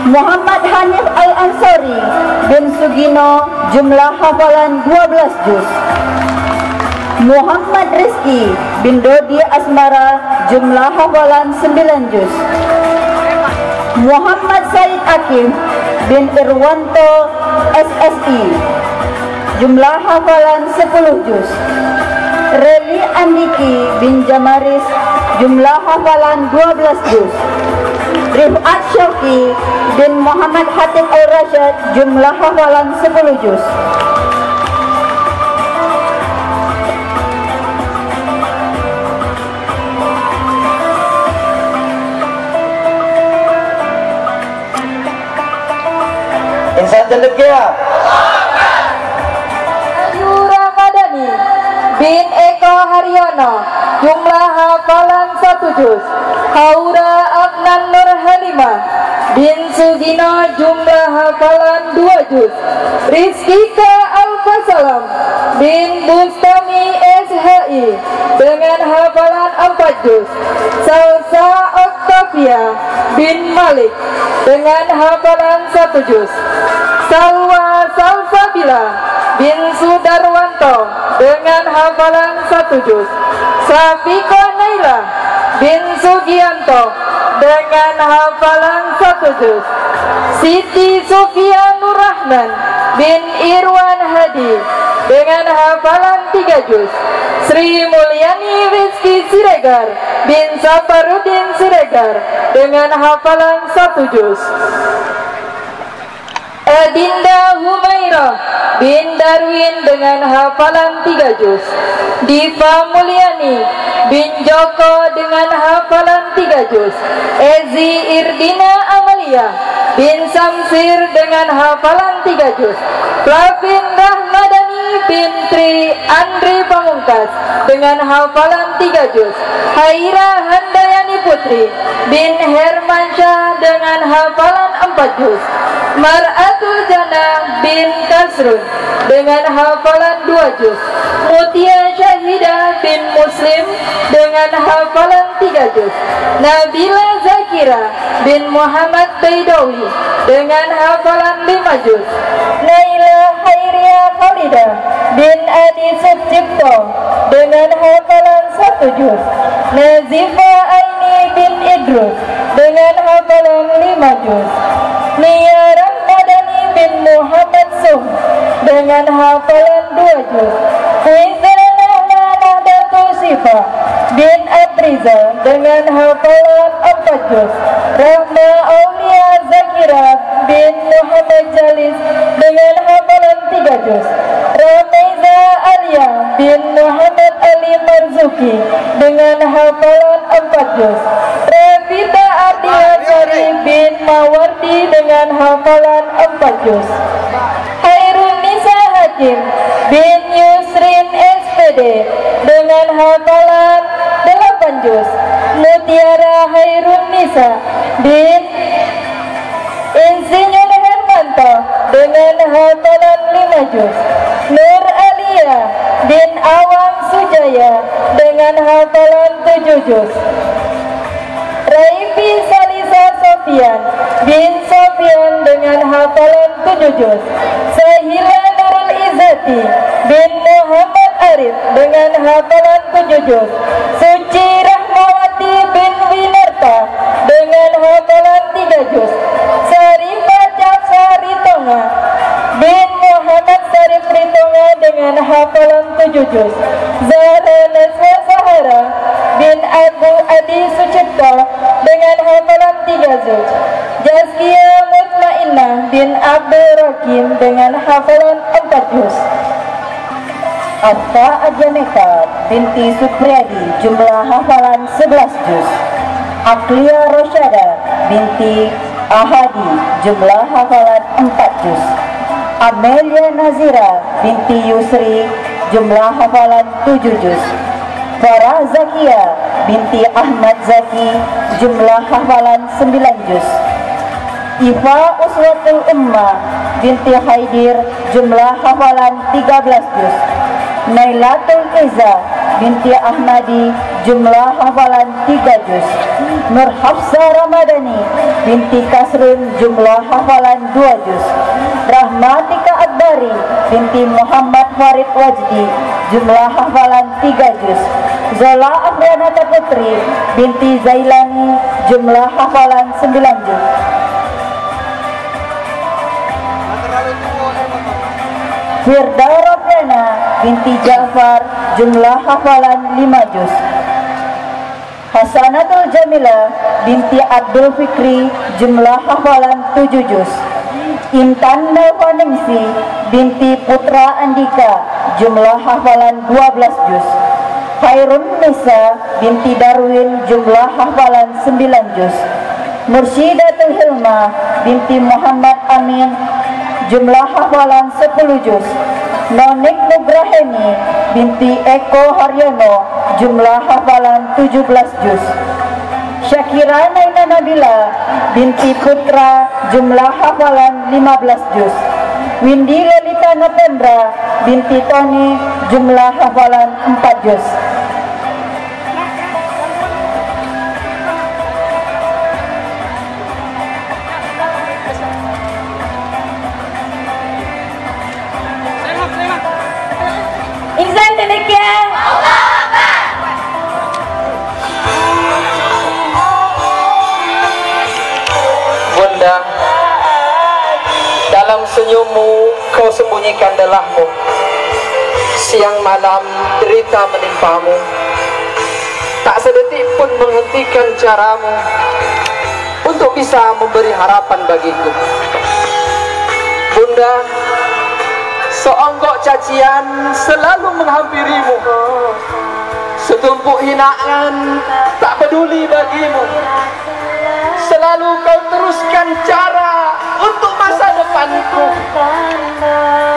Muhammad Hanif Al-Ansari bin Sugino, jumlah hafalan 12 juz. Muhammad Rizki bin Dodi Asmara, jumlah hafalan 9 juz. Muhammad Said Akim bin Irwanto SSI, jumlah hafalan 10 juz. Reli Andiki bin Jamaris, jumlah hafalan 12 juz. Rifat Syauki bin Muhammad Hatib Al-Rashad, jumlah hafalan 10 juz. Insan cendekia Ayu Ramadhani bin Eko Haryono, jumlah hafalan 1 juz. Haura Adnan Nur Halimah bin Sugino, jumlah hafalan 2 juz. Rizkika Al-Fasalam bin Bustami SHI dengan hafalan 4 juz. Salsa Octavia bin Malik dengan hafalan 1 juz. Salwa Salsabila bin Sudarwanto dengan hafalan 1 juz. Safiko Naila bin Sugianto dengan hafalan 1 juz. Siti Sufia Nur Rahman bin Irwan Hadi dengan hafalan 3 juz. Sri Mulyani Rizki Siregar bin Safarudin Siregar dengan hafalan 1 juz. Adinda Humairah bin Darwin dengan hafalan 3 juz. Diva Mulyani bin Joko dengan hafalan 3 juz. Ezi Irdina Amalia bin Samsir dengan hafalan 3 juz. Flavin Rahmadani bin Tri Andri Pamungkas dengan hafalan 3 juz. Haira Handayani Putri bin Hermansyah dengan hafalan 4 juz. Mar'atul Jannah bin Kasrun dengan hafalan 2 juz. Mutia Syahidah bin Muslim dengan hafalan 3 juz. Nabila Zakira bin Muhammad Baidawi dengan hafalan 5 juz. Naila Khairia Khalidah bin Adi Sucipto dengan hafalan 1 juz. Nazifa Aini bin Idrus dengan hafalan 5 juz. Nia Rahmadani bin Muhammad Sum dengan hafalan 2 juz. Faizana Nahdatul Sifa bin Abrizal dengan hafalan 4 juz. Rahma Aulia Zakira bin Muhammad Jalis dengan hafalan 3 juz. Ramaiza Alia bin Muhammad Ali Marzuki dengan hafalan 4 juz. Revita Adia Sari bin Mawardi dengan hafalan 4 juz. Hairun Nisa Hakim bin Yusrin SPD dengan hafalan 8 juz. Mutiara Hairun Nisa bin Insinyur Hermanto dengan hafalan 5 juz. Nur Alia bin Awang Sujaya dengan hafalan 7 juz. Raifi Salisa Sofian bin Sofian dengan hafalan 7 juz. Sahila Nurul Izzati bin Muhammad Arif dengan hafalan 7 juz. Suci Rahmawati bin Winarta dengan hafalan 3 juz. Sarifah Capsari Tonga bin Muhammad Sarif Ritonga dengan hafalan 7 juz. Zahra Naswa Sahara bin Abu Adi Sucipto dengan hafalan 3 juz. Jazkia Mutmainnah bin Abdul Rakim dengan hafalan 4 juz. Atta Ajaneka binti Supriyadi jumlah hafalan 11 juz. Aklia Rosyada binti Ahadi jumlah hafalan 4 juz. Amelia Nazira binti Yusri jumlah hafalan 7 juz. Farah Zakia binti Ahmad Zaki jumlah hafalan 9 juz. Iva Uswatul Ummah binti Haidir jumlah hafalan 13 juz. Nailatul Iza binti Ahmadi jumlah hafalan 3 juz. Nur Hafsa Ramadhani binti Kasrun jumlah hafalan 2 juz. Rahmatika Akbari binti Muhammad Farid Wajdi jumlah hafalan 3 juz. Zola Abdianata Putri binti Zailani jumlah hafalan 9 juz. Firda Rafiana binti Ja'far jumlah hafalan 5 juz. Hasanatul Jamila binti Abdul Fikri jumlah hafalan 7 juz. Intan Nelvaningsi binti Putra Andika jumlah hafalan 12 juz. Khairun Nisa binti Darwin jumlah hafalan 9 juz. Mursyidatul Hilma binti Muhammad Amin jumlah hafalan 10 juz. Nonik Nugraheni binti Eko Haryono jumlah hafalan 17 juz. Syakira Naina Nabila binti Putra jumlah hafalan 15 juz. Windy Lelita Nopendra binti Tony jumlah hafalan 4 juz. Ihsan demikian. Bunda, dalam senyummu kau sembunyikan delahmu. Siang malam derita menimpamu, tak sedetik pun menghentikan caramu untuk bisa memberi harapan bagiku. Bunda, seonggok cacian selalu menghampirimu, setumpuk hinaan tak peduli bagimu. Selalu kau teruskan cara untuk masa depanku,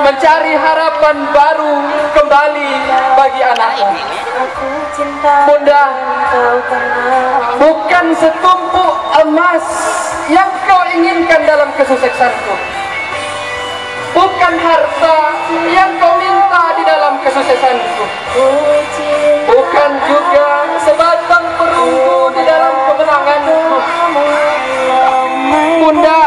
mencari harapan baru kembali bagi anakmu. Bunda, bukan setumpuk emas yang kau inginkan dalam kesuksesanku, bukan harta yang kau minta di dalam kesuksesanku, bukan juga sebatang perunggu di dalam kemenanganku. Bunda,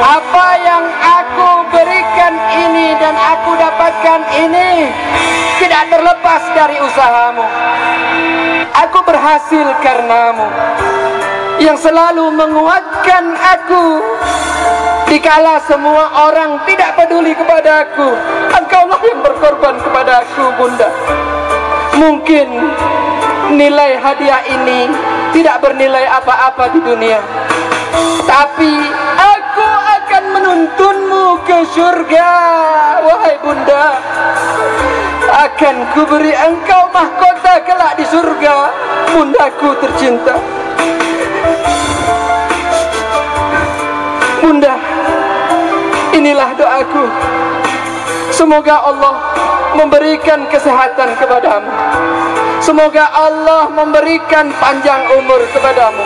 apa yang aku berikan ini dan aku dapatkan ini tidak terlepas dari usahamu. Aku berhasil karenamu yang selalu menguatkan aku dikala semua orang tidak peduli kepadaku. Engkaulah yang berkorban kepadaku, Bunda. Mungkin nilai hadiah ini tidak bernilai apa-apa di dunia, tapi aku akan menuntunmu ke surga, wahai Bunda. Akan kuberi engkau mahkota kelak di surga, Bundaku tercinta. Bunda, inilah doaku. Semoga Allah memberikan kesehatan kepadamu. Semoga Allah memberikan panjang umur kepadamu.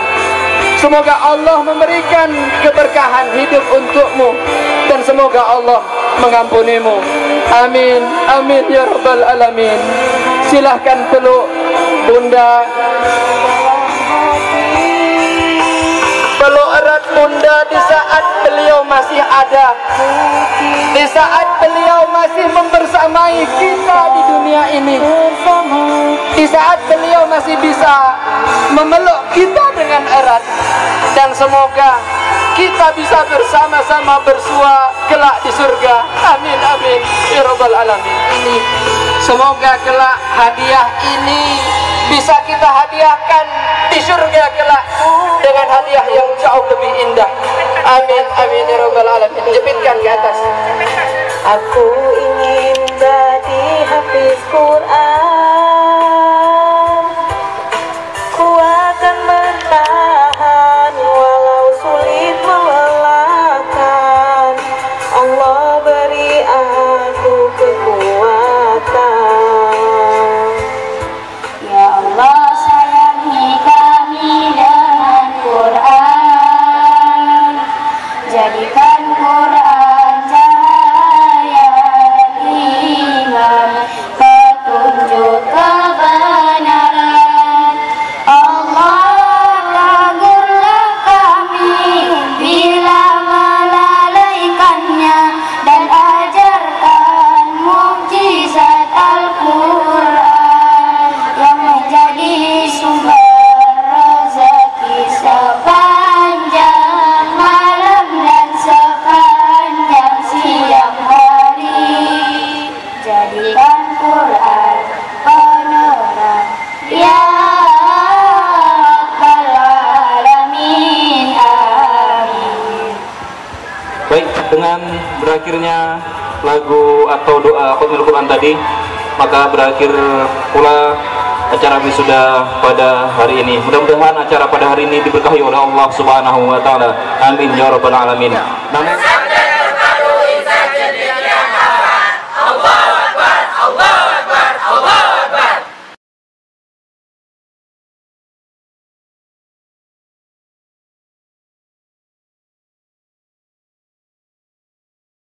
Semoga Allah memberikan keberkahan hidup untukmu, dan semoga Allah mengampunimu. Amin, amin ya rabbal alamin. Silahkan peluk Bunda. Peluk erat Bunda di saat beliau masih ada, di saat beliau masih membersamai kita di dunia ini, di saat beliau masih bisa memeluk kita dengan erat. Dan semoga kita bisa bersama-sama bersua kelak di surga. Amin, amin ya rabbal alamin. Semoga kelak hadiah ini bisa kita hadiahkan di surga kelak dengan hadiah yang jauh lebih indah. Amin, amin ya rabbal alamin. Jepitkan ke atas. Aku ingin jadi hafiz Quran. Ku akan bertahan walau sulit melelahkan. Allah beri aku kekuatan. Ya Allah, sayangi kami dengan Quran. Jadikan Quran cahaya dan iman, petunjuk kebenaran. Allah, tegurlah kami bila melalaikannya, dan ajarkan mukjizat Al-Quran yang menjadi sumber rezeki sepanjang malam dan sepanjang siang hari. Jadikan Quran penerang, ya Rabbal Alamin. Amin. Baik, dengan berakhirnya lagu atau doa Khatmul Quran tadi, maka berakhir pula acara wisuda pada hari ini. Mudah-mudahan acara pada hari ini diberkahi oleh Allah Subhanahu wa taala. Amin ya rabbal alamin. Namun